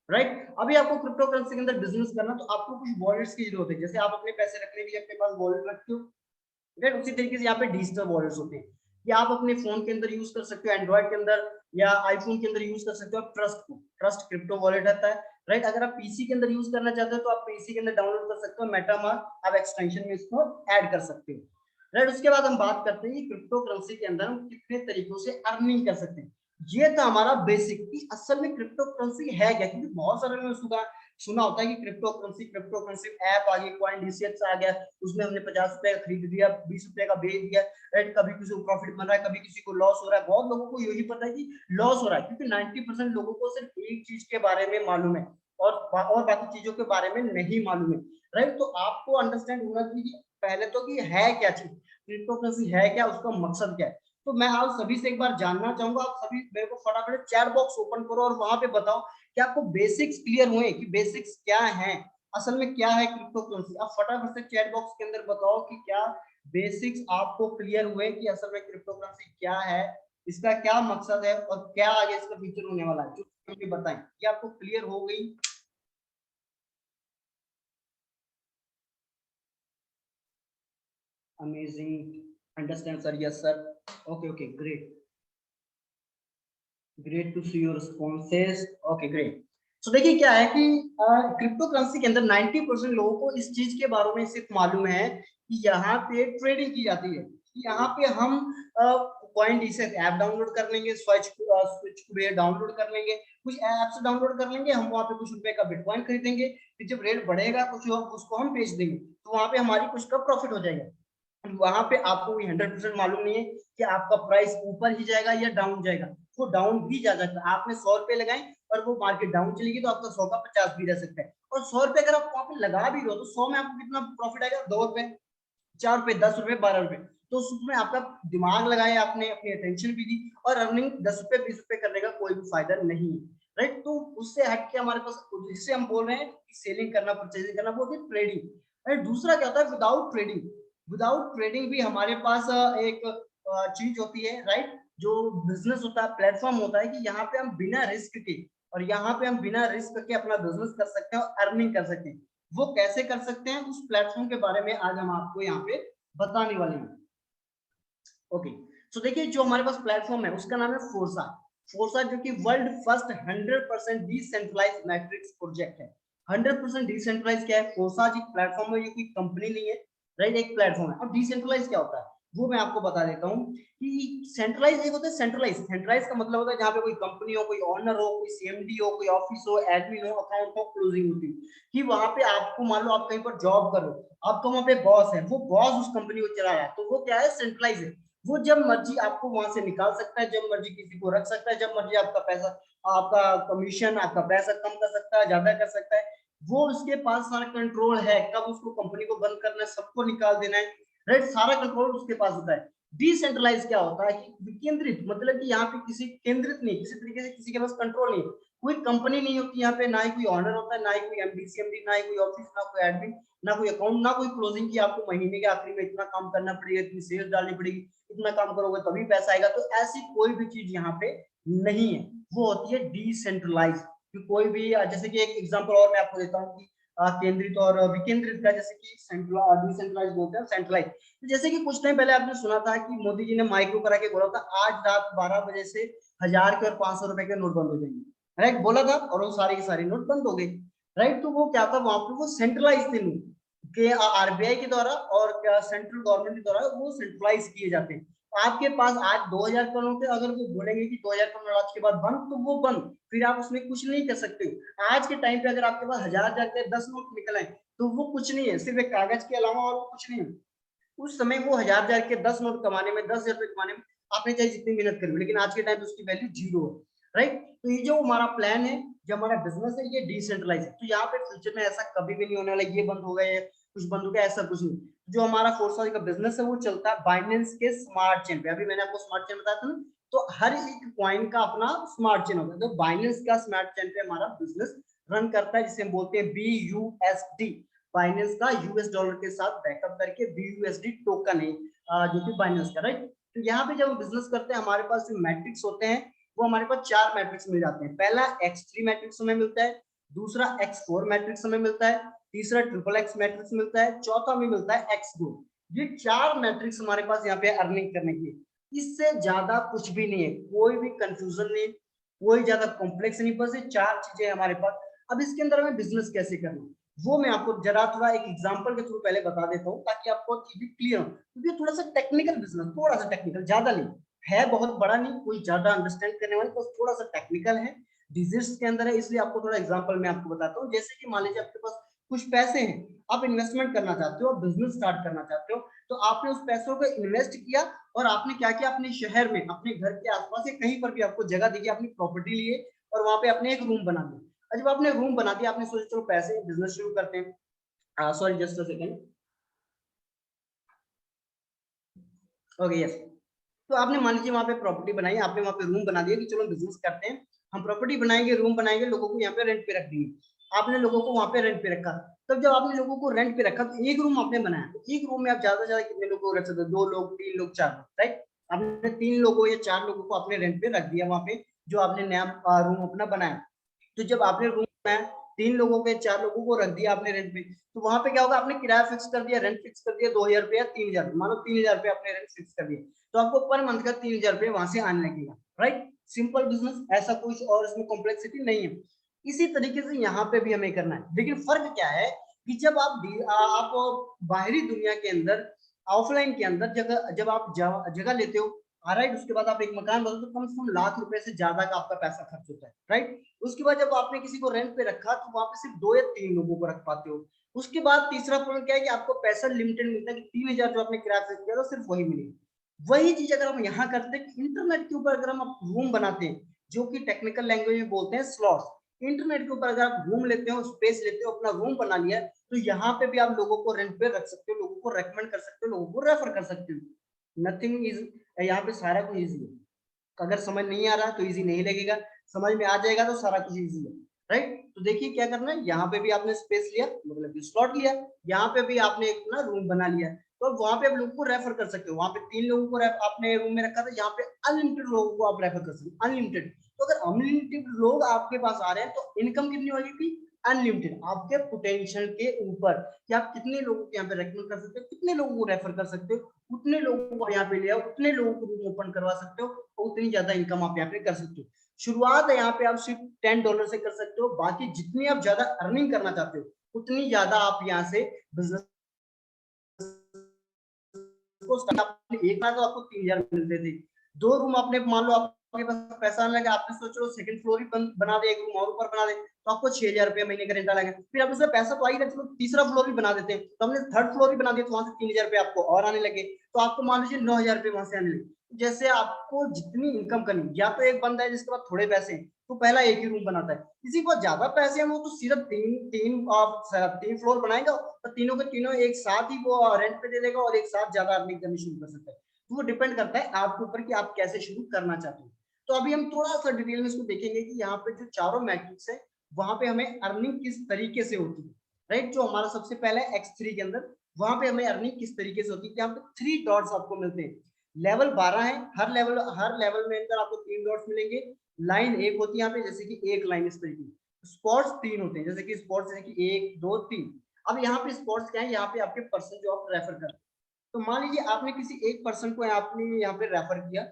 राइट। अभी आपको क्रिप्टो करेंसी के अंदर बिजनेस करना तो आपको कुछ वॉलेट्स की जरूरत है, जैसे आप अपने पैसे रखने के लिए अपने पास वॉलेट रखते हो, राइट। उसी तरीके से यहाँ पे डिजिटल वॉलेट्स होते हैं कि आप अपने फोन के अंदर यूज कर सकते हो, एंड्रॉइड के अंदर या आईफोन के अंदर यूज कर सकते हो ट्रस्ट को, ट्रस्ट क्रिप्टो वॉलेट रहता है, राइट। अगर आप पीसी के अंदर यूज करना चाहते हो तो आप पीसी के अंदर डाउनलोड कर सकते हो मेटामास्क, आप एक्सटेंशन में इसको ऐड कर सकते हो, राइट। उसके बाद हम बात करते हैं कि क्रिप्टो करेंसी के अंदर हम कितने तरीकों से अर्निंग कर सकते हैं। ये था हमारा बेसिक कि असल में क्रिप्टो करेंसी है क्या, क्योंकि बहुत सारे लोगों ने सुना होता है कि क्रिप्टो करेंसी ऐप आ गई, कॉइन डीसीएक्स आ गया, उसमें हमने 50 रुपए का खरीद दिया, 20 रुपए का बेच दिया, राइट। कभी किसी को प्रॉफिट बन रहा है, कभी किसी को लॉस हो रहा है। बहुत लोगों को यही पता है कि लॉस हो रहा है, क्योंकि 90% लोगों को सिर्फ एक चीज के बारे में मालूम है और बाकी चीजों के बारे में नहीं मालूम है, राइट। तो आपको अंडरस्टैंड होना चाहिए कि पहले तो कि है क्या चीज, क्रिप्टो करेंसी है क्या, उसका मकसद क्या है। तो मैं आप सभी से एक बार जानना चाहूंगा, आप सभी मेरे को फटाफट चैट बॉक्स ओपन करो और वहां पे बताओ कि आपको बेसिक्स क्लियर हुए कि बेसिक्स क्या है, असल में क्या है क्रिप्टो करेंसी। आप फटाफट से चैट बॉक्स के अंदर बताओ कि क्या बेसिक्स आपको क्लियर हुए कि असल में क्रिप्टो करेंसी क्या है, इसका क्या मकसद है और क्या आगे इसका फ्यूचर होने वाला है, जो मुझे बताएं। ये आपको क्लियर हो गई? Amazing, understand sir, yes sir, okay okay great, great to see your responses, okay great. So देखिए क्या है कि क्रिप्टो करेंसी के अंदर 90% लोगों को इस चीज के बारे में सिर्फ मालूम है कि यहाँ पे ट्रेडिंग की जाती है, कि यहाँ पे हम कॉइन डीसेस ऐप डाउनलोड कर लेंगे, स्विच डाउनलोड कर लेंगे, कुछ ऐप्स डाउनलोड कर लेंगे, हम वहाँ पे कुछ रुपए का बिटकॉइन खरीदेंगे, फिर जब रेट बढ़ेगा कुछ और उसको हम बेच देंगे, तो वहाँ पे हमारी कुछ का प्रॉफिट हो जाएगा। वहां पे आपको 100% मालूम नहीं है कि आपका प्राइस ऊपर ही जाएगा या डाउन जाएगा, वो डाउन भी जा सकता है। आपने 100 रुपए लगाए और वो मार्केट डाउन चलेगी तो आपका 100 का 50 भी रह सकता है, और 100 रुपए अगर आप वहां पे लगा भी रहे हो तो 100 में आपको कितना प्रॉफिट आएगा, 2 रुपए, 4 रुपए, 10 रुपए, 12 रुपए। तो उसमें आपका दिमाग लगाया आपने, अपनी अटेंशन भी दी, और अर्निंग 10 रुपए 20 रुपए करने का कोई भी फायदा नहीं है, राइट। तो उससे हट के हमारे पास जिससे हम बोल रहे हैं कि सेलिंग करना, परचेजिंग करना, वो होती है ट्रेडिंग, राइट। दूसरा क्या होता है विदाउट ट्रेडिंग, विदाउट ट्रेडिंग भी हमारे पास एक चीज होती है, राइट। जो बिजनेस होता है, प्लेटफॉर्म होता है कि यहाँ पे हम बिना रिस्क के, और यहाँ पे हम बिना रिस्क के अपना बिजनेस कर सकते हैं और अर्निंग कर सकते हैं। वो कैसे कर सकते हैं, उस प्लेटफॉर्म के बारे में आज हम आपको यहाँ पे बताने वाले हैं। ओके, सो देखिए जो हमारे पास प्लेटफॉर्म है उसका नाम है फोर्सा। फोर्सा जो कि world first 100% decentralised matrix project है। 100% डिसेंट्रलाइज क्या है, फोर्सा जी प्लेटफॉर्म है, ये कोई कंपनी नहीं है, राइट, एक प्लेटफॉर्म है। अब डिसेंट्रलाइज क्या होता है वो मैं आपको बता देता हूँ कि सेंट्रलाइज एक होता है, सेंट्रलाइज, सेंट्रलाइज का मतलब होता है जहाँ पे कोई कंपनी हो, कोई ऑनर हो, कोई सीएमडी हो, कोई ऑफिस हो, एडमिन हो, अकाउंट हो, क्लोजिंग होती है, कि वहां पे आपको मान लो आप कहीं पर जॉब करो, आपका वहां पे बॉस है, वो बॉस उस कंपनी को चला रहा है, तो वो क्या है, सेंट्रलाइज है। वो जब मर्जी आपको वहां से निकाल सकता है, जब मर्जी किसी को रख सकता है, जब मर्जी आपका पैसा, आपका कमीशन, आपका पैसा कम कर सकता है, ज्यादा कर सकता है। वो उसके पास सारा कंट्रोल है, कब उसको कंपनी को बंद करना है, सबको निकाल देना है, राइट, सारा कंट्रोल उसके पास होता है। डिसेंट्रलाइज क्या होता है कि विकेंद्रित, मतलब कि यहाँ पे किसी केंद्रित नहीं, किसी तरीके से किसी के पास कंट्रोल नहीं, कोई कंपनी नहीं होती यहाँ पे, ना ही कोई ऑनर होता है, ना ही कोई एमडी सीएमडी, ना ही कोई ऑफिस, ना कोई एडमिन, ना कोई अकाउंट, ना कोई क्लोजिंग की आपको महीने के आखिरी में इतना काम करना पड़ेगा, इतनी सेल्स डालनी पड़ेगी, इतना काम करोगे तभी पैसा आएगा। तो ऐसी कोई भी चीज यहाँ पे नहीं है, वो होती है डिसेंट्रलाइज। कोई भी जैसे कि एक एग्जांपल और मैं आपको देता हूँ कि केंद्रित और विकेंद्रित का, जैसे कि डिसेंट्रलाइज बोलते हैं, सेंट्रलाइज। तो जैसे कि कुछ टाइम पहले आपने सुना था कि मोदी जी ने माइक्रो करा के बोला था आज रात 12 बजे से 1000 के और 500 रुपए के नोट बंद हो जाएंगे, राइट, बोला था, और वो सारी की सारी नोट बंद हो गई, राइट। तो वो क्या था, वहां पे वो सेंट्रलाइज थे नोट के, आरबीआई के द्वारा और क्या सेंट्रल गवर्नमेंट के द्वारा वो सेंट्रलाइज किए जाते हैं। आपके पास आज 2000 करोड़ थे, अगर वो बोलेंगे कि 2000 करोड़ आज के बाद बंद, तो वो बंद, फिर आप उसमें कुछ नहीं कर सकते। आज के टाइम पे अगर आपके पास 1000 के 10 नोट निकल आए तो वो कुछ नहीं है, सिर्फ एक कागज के अलावा और वो कुछ नहीं है। उस समय वो 1000 के 10 नोट कमाने में, 10,000 रुपए कमाने में आपने चाहे जितनी मेहनत करी, लेकिन आज के टाइम पे उसकी वैल्यू जीरो है, राइट। तो ये जो हमारा प्लान है, जो हमारा बिजनेस है, ये डिसेंट्रलाइज है। तो यहाँ पे फ्यूचर में ऐसा कभी भी नहीं होने वाला ये बंद हो गए, कुछ बंद हो गया, ऐसा कुछ नहीं। जो हमारा फोर्सा का बिजनेस है वो चलता है बाइनेंस के स्मार्ट चेन पे। अभी मैंने आपको स्मार्ट चेन बताया था ना, तो हर एक कॉइन का अपना स्मार्ट चेन होता है, तो बाइनेंस का स्मार्ट चेन पे हमारा बिजनेस रन करता है, जिसे हम बोलते हैं BUSD। बाइनेंस का यूएस डॉलर के साथ बैकअप करके BUSD टोकन है, जो कि बाइनेंस का, राइट। तो यहाँ पे जब हम बिजनेस करते हैं हमारे पास जो मैट्रिक्स होते हैं वो हमारे पास 4 मैट्रिक्स मिल जाते हैं। पहला X3 मैट्रिक्स हमें मिलता है, दूसरा X4 मैट्रिक्स हमें मिलता है, तीसरा XXX मैट्रिक्स मिलता है, चौथा हमें मिलता है X2। ये 4 मैट्रिक्स हमारे पास यहाँ पे अर्निंग करने की, इससे ज्यादा कुछ भी नहीं है, कोई भी कंफ्यूजन नहीं, कोई ज्यादा कॉम्प्लेक्स नहीं, बस ये 4 चीजें हमारे पास। अब इसके अंदर हमें बिजनेस कैसे करना, वो मैं आपको जरा थोड़ा एक एग्जांपल के थ्रू पहले बता देता हूँ ताकि आपको चीजें क्लियर हो, क्योंकि थोड़ा सा टेक्निकल बिजनेस, थोड़ा सा टेक्निकल, ज्यादा नहीं है, बहुत बड़ा नहीं, कोई ज्यादा अंडरस्टैंड करने वाला, बस थोड़ा सा टेक्निकल है, डिजिट्स के अंदर है, इसलिए आपको थोड़ा एग्जांपल मैं आपको बताता हूँ। जैसे कि मान लीजिए आपके पास कुछ पैसे हैं, आप इन्वेस्टमेंट करना चाहते हो, बिजनेस स्टार्ट करना चाहते हो, तो आपने उस पैसों को इन्वेस्ट किया और आपने क्या किया, अपने शहर में, अपने घर के आसपास या कहीं पर भी आपको जगह दी, अपनी प्रॉपर्टी लिए और वहां पे आपने एक रूम बना दिया। जब आपने रूम बना दिया, आपने सोचा चलो पैसे बिजनेस शुरू करते हैं, sorry just a second, okay yes. तो आपने मान लीजिए वहां पे प्रॉपर्टी बनाई, आपने वहां पे रूम बना दिया कि चलो बिजनेस करते हैं, हम प्रॉपर्टी बनाएंगे, रूम बनाएंगे, लोगों को यहाँ पे रेंट पे रख देंगे। आपने लोगों को वहां पे रेंट पे रखा, तब जब आपने लोगों को रेंट पे रखा तो एक रूम आपने बनाया, तो एक रूम में आप ज्यादा से ज्यादा कितने लोगों को रख सकते हो, 2 लोग, 3 लोग, 4 लोग, राइट। आपने 3 लोगों या 4 लोगों को अपने रेंट पे रख दिया वहां पे, जो आपने नया रूम अपना बनाया। तो जब आपने रूम बनाया, 3 लोगों के 4 लोगों को रख दिया आपने रेंट पे, तो वहां पे क्या होगा, आपने किराया फिक्स कर दिया, रेंट फिक्स कर दिया 2000 रुपया, 3000, मानो 3000 रुपया आपने रेंट फिक्स कर दिया, तो आपको पर मंथ का 3000 रुपये वहां से आने लगेगा, राइट। सिंपल बिजनेस, ऐसा कुछ और इसमें कॉम्प्लेक्सिटी नहीं है। इसी तरीके से यहाँ पे भी हमें करना है, लेकिन फर्क क्या है कि जब आप बाहरी दुनिया के अंदर, ऑफलाइन के अंदर जगह, जब आप जगह लेते हो, राइट, उसके बाद आप एक मकान बनाते हो, तो कम से कम लाख रुपए से ज्यादा का आपका पैसा खर्च होता है, राइट। उसके बाद जब आपने किसी को रेंट पे रखा, तो वहां पे सिर्फ 2 या 3 लोगों को रख पाते हो। उसके बाद तीसरा पॉइंट क्या है कि आपको पैसा लिमिटेड मिलता है कि 3000 जो आपने किराया फिक्स किया था सिर्फ वही मिलेगा। वही चीज अगर हम यहाँ करते हैं कि इंटरनेट के ऊपर अगर हम रूम बनाते हैं, जो कि टेक्निकल लैंग्वेज में बोलते हैं स्लॉट्स, इंटरनेट के ऊपर अगर आप रूम लेते हो, स्पेस लेते हो, अपना रूम बना लिया, तो यहाँ पे भी आप लोगों को रेंट पे रख सकते हो, लोगों को रेकमेंड कर सकते हो, लोगों को रेफर कर सकते हो। नथिंग इज, यहाँ पे सारा कुछ इजी है। अगर समझ नहीं आ रहा तो इजी नहीं लगेगा, समझ में आ जाएगा तो सारा कुछ इजी है, राइट। तो देखिए क्या करना है, यहाँ पे भी आपने स्पेस लिया, मतलब कि स्लॉट लिया, यहाँ पे भी आपने एक ना रूम बना लिया, तो अब वहां पे आप लोगों को रेफर कर सकते हो। वहां पे 3 लोगों को आपने रूम में रखा था, यहाँ पे अनलिमिटेड लोगों को आप रेफर कर सकते हो, अनलिमिटेड। तो अगर अनलिमिटेड लोग आपके पास आ रहे हैं, तो इनकम कितनी होगी, अनलिमिटेड, आपके पोटेंशियल के ऊपर कि आप कितने लोगों को यहाँ पे रेकमेंड कर सकते हो, कितने लोगों को रेफर कर सकते हो, उतने लोगों को यहाँ पे ले आओ, उतने लोगों को रूम ओपन करवा सकते हो, और उतनी ज्यादा इनकम आप यहाँ पे कर सकते हो। शुरुआत है यहाँ पे आप सिर्फ $10 से कर सकते हो, बाकी जितनी आप ज्यादा अर्निंग करना चाहते हो, उतनी ज्यादा आप यहाँ से बिजनेस को स्टार्ट। एक बार तो आपको 3000 मिलते थे, 2 रूम आपने, मान लो आपके पास पैसा आने लगा, आपने सोचो सेकंड फ्लोर ही बना दे, एक रूम और ऊपर बना दे, तो आपको 6000 रुपया महीने का रेंट लगेगा। फिर आप उसमें पैसा तो आ ही रहा, चलो तीसरा फ्लोर भी बना देते हैं, तो हमने थर्ड फ्लोर भी बना दिया, तो वहां से 3000 रुपया आपको और आने लगे, तो आपको मान लीजिए 9000 रुपये वहां से आने लगे। जैसे आपको जितनी इनकम करनी, या तो एक बंदा है जिसके पास थोड़े पैसे हैं, तो पहला एक ही रूम बनाता है, किसी को ज्यादा पैसे हैं, वो तो सिर्फ तीन फ्लोर बनाएगा, तो तीनों के तीनों एक साथ ही वो रेंट पे दे देगा और एक साथ ज्यादा अर्निंग करनी शुरू कर सकता है। तो वो डिपेंड करता है आपके ऊपर कि आप कैसे शुरू करना चाहते हो। तो अभी हम थोड़ा सा डिटेल में इसको देखेंगे कि यहाँ पे जो चारों मैट्रिक्स है, वहां पे हमें अर्निंग किस तरीके से होती है, राइट। जो हमारा सबसे पहले X3 के अंदर, वहां पे हमें अर्निंग किस तरीके से होती है, यहाँ पे 3 डॉट्स आपको मिलते हैं। लेवल 12 है, हर लेवल में अंदर आपको 3 डॉट्स मिलेंगे। लाइन एक होती है यहाँ पे, जैसे कि एक लाइन इस तरीके, स्पॉट्स 3 होते हैं, जैसे कि स्पॉट्स है कि 1 2 3। अब यहाँ पे स्पॉट्स क्या है, यहाँ पे आपके पर्सन जो आप रेफर कर, तो मान लीजिए आपने किसी एक पर्सन को आपने यहाँ पे रेफर किया,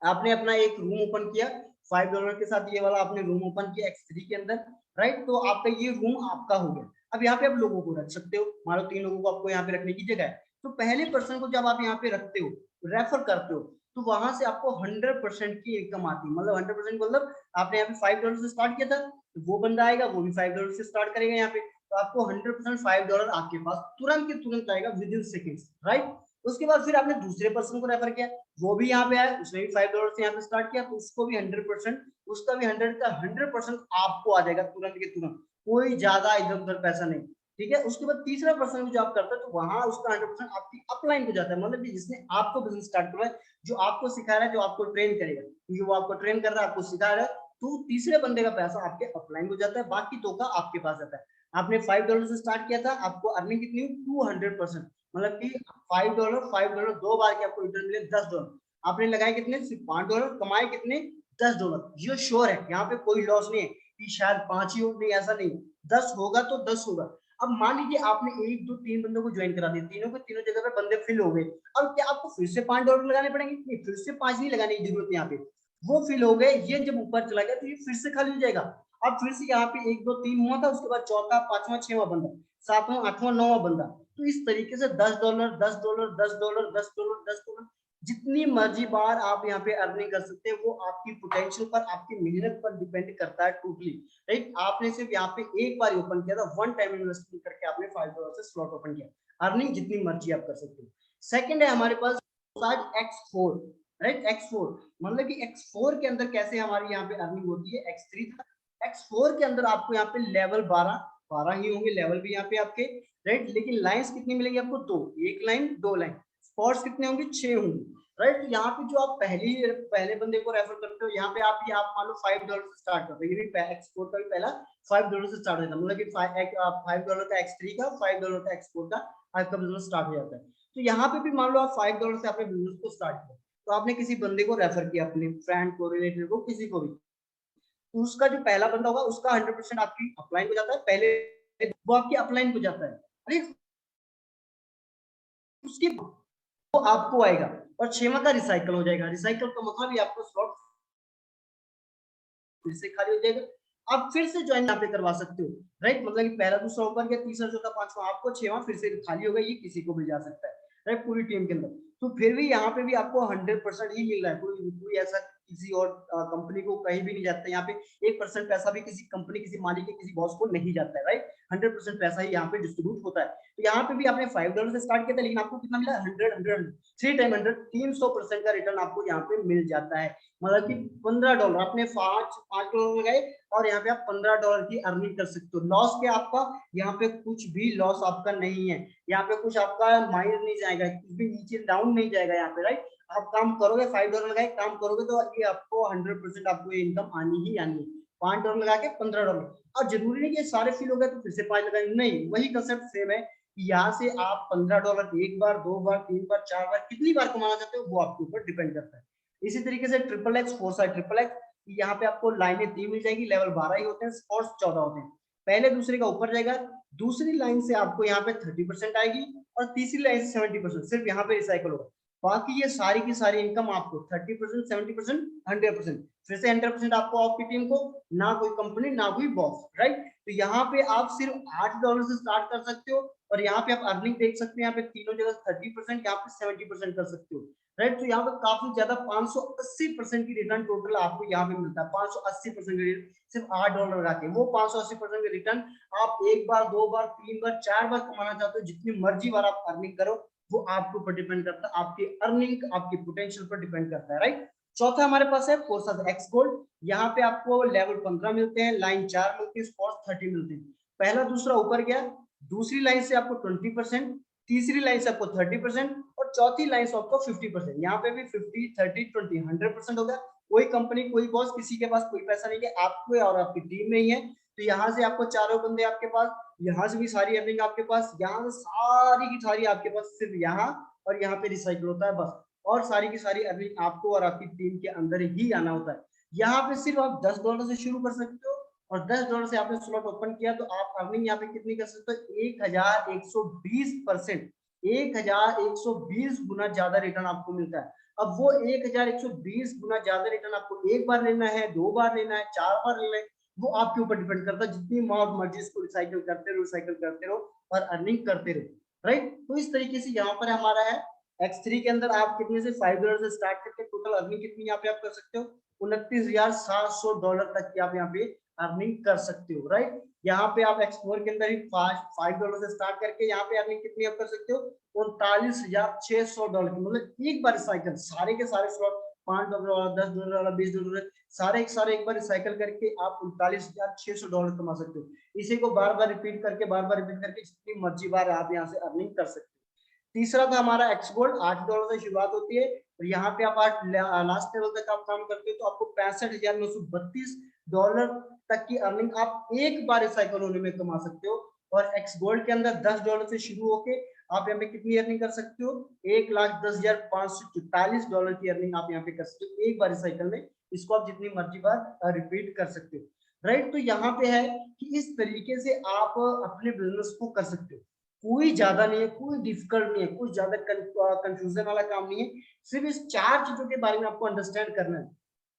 आपने अपना एक रूम ओपन किया $5 के साथ, ये वाला आपने रूम ओपन किया X3 के अंदर, राइट। तो आपका ये रूम आपका हो गया। अब यहाँ पे आप लोगों को रख सकते हो, मान लो 3 लोगों को आपको यहाँ पे रखने की जगह है, तो पहले पर्सन को जब आप यहाँ पे रखते हो, रेफर करते हो, तो वहां से आपको 100% की इनकम आती है। मतलब 100% मतलब आपने यहाँ पे $5 से स्टार्ट किया था, तो वो बंदा आएगा, वो भी $5 से स्टार्ट करेगा यहाँ पे, तो आपको 100% $5 आपके पास तुरंत के तुरंत आएगा, विद इन सेकेंड्स, राइट। उसके बाद फिर आपने दूसरे पर्सन को रेफर किया, वो भी यहाँ पे आया, उसने भी $5 से यहाँ पे स्टार्ट किया, तो उसको भी 100%, उसका भी 100 का 100% आपको आ जाएगा तुरंत के तुरंत, कोई ज्यादा इधर उधर पैसा नहीं, ठीक है। उसके बाद तीसरा पर्सन जो आप करते हैं, तो वहां उसका 100% आपकी अपलाइन हो जाता है, मतलब कि जिसने आपको बिजनेस स्टार्ट करा है, जो आपको सिखा रहा है, जो आपको ट्रेन करेगा, क्योंकि वो आपको ट्रेन कर रहा है, आपको सिखा रहा है, तो तीसरे बंदे का पैसा आपके अपलाइन हो जाता है, बाकी 2 का आपके पास आता है। आपने $5 से स्टार्ट किया था, आपको अर्निंग कितनी हुई, 200%, मतलब कि $5 2 बार के आपको रिटर्न मिले $10। आपने लगाए कितने, सिर्फ $5, कमाए कितने, $10। ये श्योर है, यहाँ पे कोई लॉस नहीं है, कि शायद 5 ही हो, नहीं ऐसा नहीं, 10 होगा तो 10 होगा। अब मान लीजिए आपने 1 2 3 बंदों को ज्वाइन करा दिया, तीनों के तीनों जगह पे बंदे फिल हो गए, अब क्या आपको फिर से $5 लगाने पड़ेंगे? नहीं, फिर से 5 नहीं लगाने की जरूरत है, यहाँ पे वो फिल हो गए, ये जब ऊपर चला गया तो ये फिर से खाली हो जाएगा। अब फिर से यहाँ पे 1 2 3 हुआ था, उसके बाद चौथा, पांचवा, छठवां बंदा, सातवां, आठवां, नौवां बंदा। तो इस तरीके से $10 $10 $10 $10 $10, जितनी मर्जी बार आप यहाँ पे अर्निंग कर सकते हैं, वो आपकी पोटेंशियल पर, आपकी मेहनत पर डिपेंड करता है टोटली, राइट। आपने सिर्फ यहाँ पे एक बार ओपन किया था, वन टाइम इन्वेस्टमेंट करके आपने $5 से स्लॉट ओपन किया, अर्निंग जितनी मर्जी आप कर सकते हो। सेकंड है हमारे पास X4, राइट। X4 मतलब कि X4 के अंदर कैसे हमारी यहाँ पे अर्निंग होती है, X3 था, X4 के अंदर आपको यहाँ पे लेवल 12 ही होंगे, लेवल भी यहाँ पे आपके, राइट। लेकिन लाइंस कितनी मिलेंगी आपको? 2, एक लाइन, 2 लाइन। स्पॉट्स कितने होंगे? 6 होंगे, राइट। यहाँ पे जो आप पहले बंदे को रेफर करते हो, यहाँ पे आप मान लो $5 से स्टार्ट करते हो, ये भी एक्सपोर्ट का भी पहला $5 से स्टार्ट होता है, मतलब कि $5 का X3 का, $5 का एक्सपोर्ट का आपका बिजनेस स्टार्ट हो जाता है। तो यहाँ पे भी मान लो आप $5 से अपने बिजनेस को स्टार्ट किया, तो आपने किसी बंदे को रेफर किया, अपने फ्रेंड को, रिलेटिव को, किसी को भी, तो उसका जो पहला बंदा होगा उसका 100% आपकी अपलाइन हो जाता है, पहले वो आपकी अपलाइन हो जाता है, अरे उसके वो आपको आएगा, और 6वां का रिसाइकल हो जाएगा। रिसाइकल का मतलब ये आपको स्लॉट फिर से खाली हो जाएगा, आप फिर से ज्वाइन यहाँ पे करवा सकते हो, राइट। मतलब कि पहला दूसरा ऊपर गया, तीसरा चौथा पांचवा, आपको 6वां फिर से खाली होगा, ये किसी को भी जा सकता है, राइट, पूरी टीम के अंदर। तो फिर भी यहाँ पे भी आपको 100% ही मिल रहा है, कोई ऐसा किसी और कंपनी को कहीं भी नहीं जाता है, यहाँ पे 1% पैसा भी किसी कंपनी, किसी मालिक के, किसी बॉस को नहीं जाता है, राइट। 100% पैसा ही यहाँ पे डिस्ट्रीब्यूट होता है। तो यहाँ पे भी आपने $5 से स्टार्ट किया था, लेकिन आपको कितना मिला? 100 3 टाइम 100, 300% का रिटर्न आपको यहाँ पे मिल जाता है। मतलब कि $15 आपने $5 लगाए, और यहाँ पे आप $15 की अर्निंग कर सकते हो। लॉस क्या आपका? यहाँ पे कुछ भी लॉस आपका नहीं है, यहाँ पे कुछ आपका माइनस नहीं जाएगा, कुछ भी नीचे डाउन नहीं जाएगा यहाँ पे, राइट। आप काम करोगे, $5 लगाए, काम करोगे तो ये आपको 100% आपको ये इनकम आनी ही आनी है। $5 लगा के $15, और जरूरी नहीं कि सारे फिल हो गए तो फिर से 5 लगाएंगे, नहीं, वही कंसेप्ट सेम है। यहाँ से आप $15 एक बार, 2 बार, 3 बार, 4 बार, कितनी बार कमाना चाहते हो वो आपके ऊपर डिपेंड करता है। इसी तरीके से XXX, 4 साइड XXX, यहाँ पे आपको लाइनें 3 मिल जाएगी, लेवल 12 ही होते हैं, स्पॉट्स 14 होते हैं। पहले दूसरे का ऊपर जाएगा, दूसरी लाइन से आपको यहाँ पे 30% आएगी, और तीसरी लाइन से 70%, सिर्फ यहाँ पे रिसाइकल होगा। बाकी ये सारी की सारी इनकम आपको 30%, 70%, 100%, फिर से 100% आपको, आपकी टीम को, ना कोई कंपनी, ना कोई बॉस, राइट। तो यहाँ पे आप सिर्फ $8 से स्टार्ट कर सकते हो, और यहाँ पे आप अर्निंग देख सकते हैं, यहाँ पे तीनों जगह 30%, यहाँ पे 70% कर सकते हो, राइट। तो यहाँ पे काफी ज्यादा 580% की रिटर्न टोटल आपको यहाँ पे मिलता है, 580% का रिटर्न सिर्फ $8 लगा के। वो 580% का रिटर्न आप एक बार, 2 बार, 3 बार, 4 बार कमाना चाहते हो, जितनी मर्जी बार आप अर्निंग करो, वो आपके ऊपर डिपेंड करता है, आपकी अर्निंग, आपकी पोटेंशियल पर डिपेंड करता है, राइट। चौथा हमारे पास है कोर्स एक्स गोल्ड। यहाँ पे आपको लेवल 15 मिलते हैं, लाइन 4 मिलती है, स्पॉट 30 मिलते हैं। पहला दूसरा ऊपर गया, दूसरी लाइन से आपको 20%, तीसरी लाइन से आपको 30%, और चौथी लाइन से आपको 50%। यहाँ पे भी 50 30 20 100% होगा। कोई कंपनी, कोई बॉस, किसी के पास कोई पैसा नहीं है, आपको और आपकी टीम में ही है। तो यहाँ से आपको चारों बंदे आपके पास, यहाँ से भी सारी अर्निंग आपके पास, यहाँ से सारी की सारी आपके पास, सिर्फ यहाँ और यहाँ पे रिसाइकल होता है बस, और सारी की सारी अर्निंग आपको और आपकी टीम के अंदर ही आना होता है। यहाँ पे सिर्फ आप $10 से शुरू कर सकते हो, और $10 से आपने स्लॉट ओपन किया तो आप अर्निंग यहाँ पे कितनी कर सकते हो? 1120%, 1120 गुना ज्यादा रिटर्न आपको मिलता है। अब वो 1120 गुना ज्यादा रिटर्न आपको एक बार लेना है, 2 बार लेना है, 4 बार लेना है, वो आपके ऊपर डिपेंड करता है। जितनी मर्जी इसको रिसाइकल करते रहो और अर्निंग करते रहो, राइट। तो इस तरीके से यहाँ पर हमारा है X3 के अंदर आप कितने से $5 से स्टार्ट करके टोटल अर्निंग कितनी यहाँ पे आप कर सकते हो? $29,700 तक की आप यहाँ पे अर्निंग कर सकते हो, राइट। यहाँ पे आप X4 के अंदर ही $5 से स्टार्ट करके यहाँ पे अर्निंग कितनी आप कर सकते हो? $39,600 की, मतलब एक बार रिसाइकल, सारे के सारे स्लॉट $5 वाला, $10 वाला, $20, सारे एक बार रिसाइकल करके आप $39,600 कमा सकते हो। इसी को बार बार रिपीट करके जितनी मर्जी बार आप यहाँ से अर्निंग कर सकते हो। तीसरा था हमारा एक्स गोल्ड, $8 से शुरुआत होती है, और यहाँ पे आप लास्ट लेवल तक आप काम करते हो तो आपको $65,932 तक की अर्निंग आप एक बार रिसाइकल होने में कमा सकते हो। और एक्स गोल्ड के अंदर $10 से शुरू होके आप यहाँ पे कितनी अर्निंग कर सकते हो? $1,10,544 की अर्निंग आप यहाँ पे कर सकते हो एक बार रिसाइकल में। इसको आप जितनी मर्जी बार रिपीट कर सकते हो। राइट। तो यहाँ पे है कि इस तरीके से आप अपने बिजनेस को कर सकते हो। कोई ज्यादा नहीं है, कोई डिफिकल्ट नहीं है, कुछ ज्यादा कंफ्यूजन वाला काम नहीं है। सिर्फ इस 4 चीजों के बारे में आपको अंडरस्टैंड करना है।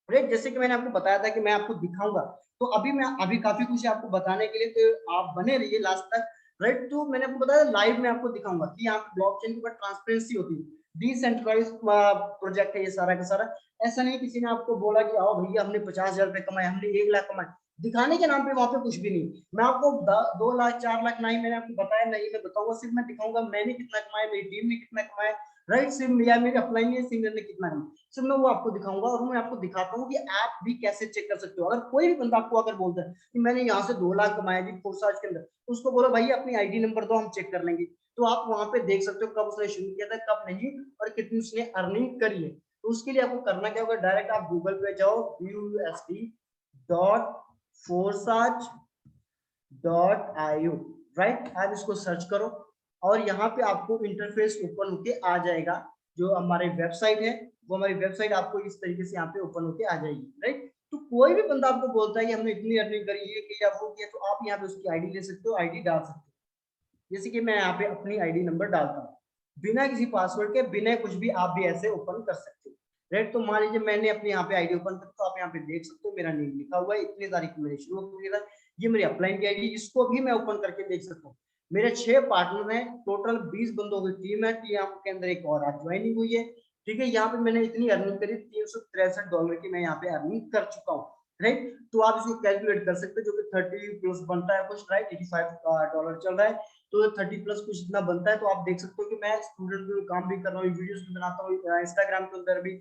राइट, जैसे कि मैंने आपको बताया था कि मैं आपको दिखाऊंगा, तो अभी काफी कुछ है आपको बताने के लिए, तो आप बने रहिए लास्ट तक। राइट, तो मैंने आपको बताया लाइव में आपको दिखाऊंगा कि यहाँ पे ब्लॉकचेन के ऊपर ट्रांसपेरेंसी होती है। डिसेंट्रलाइज प्रोजेक्ट है ये सारा का सारा। ऐसा नहीं किसी ने आपको बोला कि आओ भैया हमने 50,000 रुपए कमाए, हमने 1 लाख कमाए, दिखाने के नाम पे वहां पे कुछ भी नहीं। मैं आपको 2 लाख 4 लाख नहीं मैंने आपको बताया, नहीं मैं बताऊंगा, सिर्फ मैं दिखाऊंगा मैंने कितना कमाया, मेरी टीम ने कितना कमाया। राइट, सिर्फ या मेरे अपलाइन सीनियर ने कितना कमाया, सिर्फ मैं वो आपको दिखाऊंगा। और मैं आपको दिखाता हूँ कि आप भी कैसे चेक कर सकते हो। अगर कोई भी बंदा आपको अगर बोलता है कि मैंने यहाँ से 2 लाख कमाया जी फोर्साज के अंदर, तो उसको बोलो भाई अपनी आईडी नंबर दो, हम चेक कर लेंगे। तो आप वहां पे देख सकते हो कब उसने शुरू किया था, कब नहीं, और कितनी उसने अर्निंग करी है। तो उसके लिए आपको करना क्या होगा, डायरेक्ट आप गूगल पे जाओ, busd.forsage.io, राइट। आप इसको सर्च करो और यहाँ पे आपको इंटरफेस ओपन होके आ जाएगा। जो हमारी वेबसाइट है, वो हमारी वेबसाइट आपको इस तरीके से यहाँ पे ओपन होके आ जाएगी। राइट, तो कोई भी बंदा आपको बोलता है कि हमने इतनी अर्निंग करी, ये किया वो किया, तो आप यहाँ पे उसकी आईडी ले सकते हो, आईडी डाल सकते हो। जैसे कि मैं यहाँ पे अपनी आईडी नंबर डालता हूँ, बिना किसी पासवर्ड के, बिना कुछ भी आप भी ऐसे ओपन कर सकते हो। राइट, तो मान लीजिए मैंने अपने यहाँ पे आईडी ओपन कर, तो आप यहाँ पे देख सकते हो मेरा नेम लिखा हुआ है, इतनी तारीख को मैंने शुरू किया था। ये मेरी अपलाइन की आईडी, इसको भी मैं ओपन करके देख सकता हूँ। मेरे 6 पार्टनर हैं, टोटल 20 बंदों की टीम है, टीम के अंदर एक और आज ज्वाइनिंग हुई है। ठीक है, यहाँ पे मैंने इतनी अर्निंग करी, $363 की मैं यहाँ पे अर्निंग कर चुका हूँ। राइट, तो आप इसको कैलकुलेट कर सकते हो, जो कि 30 प्लस बनता है कुछ, राइट, $85 चल रहा है, तो 30 प्लस कुछ इतना बनता है। तो आप देख सकते हो कि मैं स्टूडेंट भी हूँ, काम भी कर रहा हूँ, वीडियोस भी बनाता हूँ इंस्टाग्राम के अंदर भी,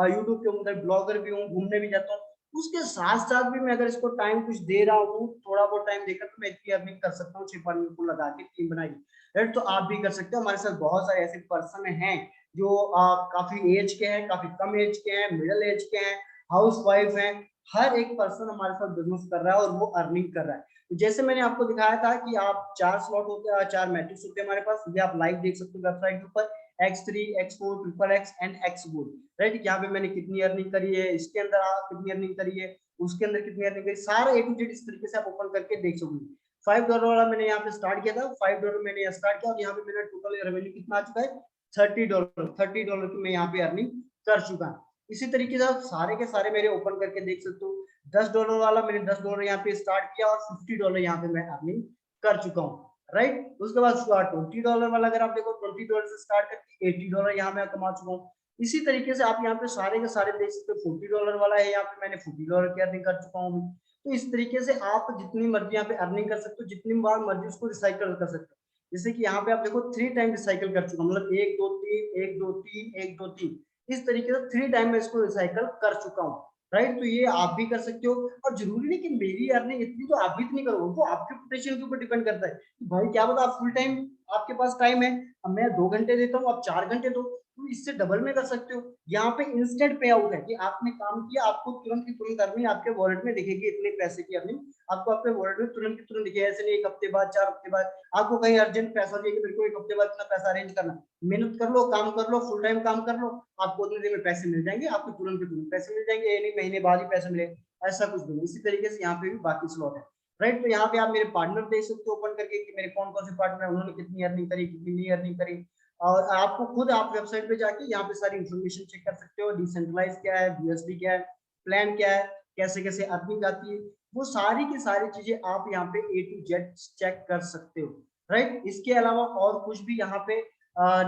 यूट्यूब के अंदर ब्लॉगर भी हूँ, घूमने भी जाता हूँ। उसके साथ साथ भी मैं अगर इसको टाइम कुछ दे रहा हूँ, थोड़ा बहुत टाइम देकर, तो मैं इतनी अर्निंग कर सकता हूँ 6 को लगा के टीम बनाई। राइट, तो आप भी कर सकते हो। हमारे साथ बहुत सारे ऐसे पर्सन हैं जो काफी एज के हैं, काफी कम एज के हैं, मिडिल एज के हैं, हाउस वाइफ हैं। हर एक पर्सन हमारे साथ बिजनेस कर रहा है और वो अर्निंग कर रहा है। तो जैसे मैंने आपको दिखाया था कि आप 4 स्लॉट होते हैं, 4 मैट्रिक्स होते हैं हमारे पास, ये आप लाइव देख सकते हो वेबसाइट के ऊपर, X3, X4, triple X and X gold. Right, यहाँ पे मैंने कितनी अर्निंग करी है, इसके अंदर आप कितनी अर्निंग करी है, उसके अंदर कितनी अर्निंग करी, सारा A to Z इस तरीके से आप ओपन करके देख सकोगे। $5 वाला मैंने यहाँ पे स्टार्ट किया था, $5 मैंने यहाँ स्टार्ट किया, और यहाँ पे मेरा टोटल रेवेन्यू कितना आ चुका है, $30 की मैं यहाँ पे अर्निंग कर चुका हूँ। इसी तरीके से आप सारे के सारे मेरे ओपन करके देख सकते हो। $10 वाला मैंने $10 यहाँ पे स्टार्ट किया, और $50 यहाँ पे मैं अर्निंग कर चुका हूँ। राइट, उसके बाद $20 वाला अगर आप देखो, $20 से स्टार्ट करके $80 यहाँ मैं कमा चुका हूँ। इसी तरीके से आप यहाँ पे सारे के सारे देख सकते हो। $40 वाला है, यहाँ पे मैंने $40 की अर्निंग कर चुका हूँ। तो इस तरीके से आप जितनी मर्जी यहाँ पे अर्निंग कर सकते हो, जितनी बार मर्जी उसको रिसाइकल कर सकते हो। जैसे कि यहाँ पे आप देखो 3 टाइम रिसाइकल कर चुका हूँ, मतलब 1 2 3 1 2 3 1 2 3, इस तरीके से 3 टाइम मैं इसको रिसाइकल कर चुका हूँ। राइट, तो ये आप भी कर सकते हो। और जरूरी नहीं कि मेरी अर्निंग इतनी तो आप भी इतनी करो, वो आपके पोटेंशियल के ऊपर डिपेंड करता है कि भाई क्या पता आप फुल टाइम, आपके पास टाइम है, अब मैं 2 घंटे देता हूँ, आप 4 घंटे दो, तो इससे डबल में कर सकते हो। यहाँ पे इंस्टेंट पे आउट है कि आपने काम किया, आपको तुरंत की तुरंत अर्निंग आपके वॉलेट में दिखेगी, इतने पैसे की अर्निंग आपको आपके वॉलेट में तुरंत की तुरंत दिखेगी। ऐसे नहीं 1 हफ्ते बाद, 4 हफ्ते बाद आपको कहीं अर्जेंट पैसा चाहिए कि मेरे को 1 हफ्ते बाद इतना पैसा अरेंज करना, मेहनत कर लो, काम कर लो, फुल टाइम काम कर लो, आपको उतने दिन में पैसे मिल जाएंगे, आपको तुरंत के तुरंत पैसे मिल जाएंगे, ये नहीं महीने बाद ही पैसे मिले, ऐसा कुछ नहीं। इसी तरीके से यहाँ पे भी बाकी स्लॉट है। राइट, तो यहाँ पे आप मेरे पार्टनर देख सकते हो ओपन करके कि मेरे कौन कौन से पार्टनर है, उन्होंने कितनी अर्निंग करी, कितनी नहीं अर्निंग करी। और आपको खुद आप वेबसाइट पे जाके यहाँ पे सारी इंफॉर्मेशन चेक कर सकते हो, डिसेंट्रलाइज क्या है, BSD क्या है, प्लान क्या है, कैसे कैसे अर्निंग आती है, वो सारी की सारी चीजें आप यहाँ पे A to Z चेक कर सकते हो। राइट, इसके अलावा और कुछ भी यहाँ पे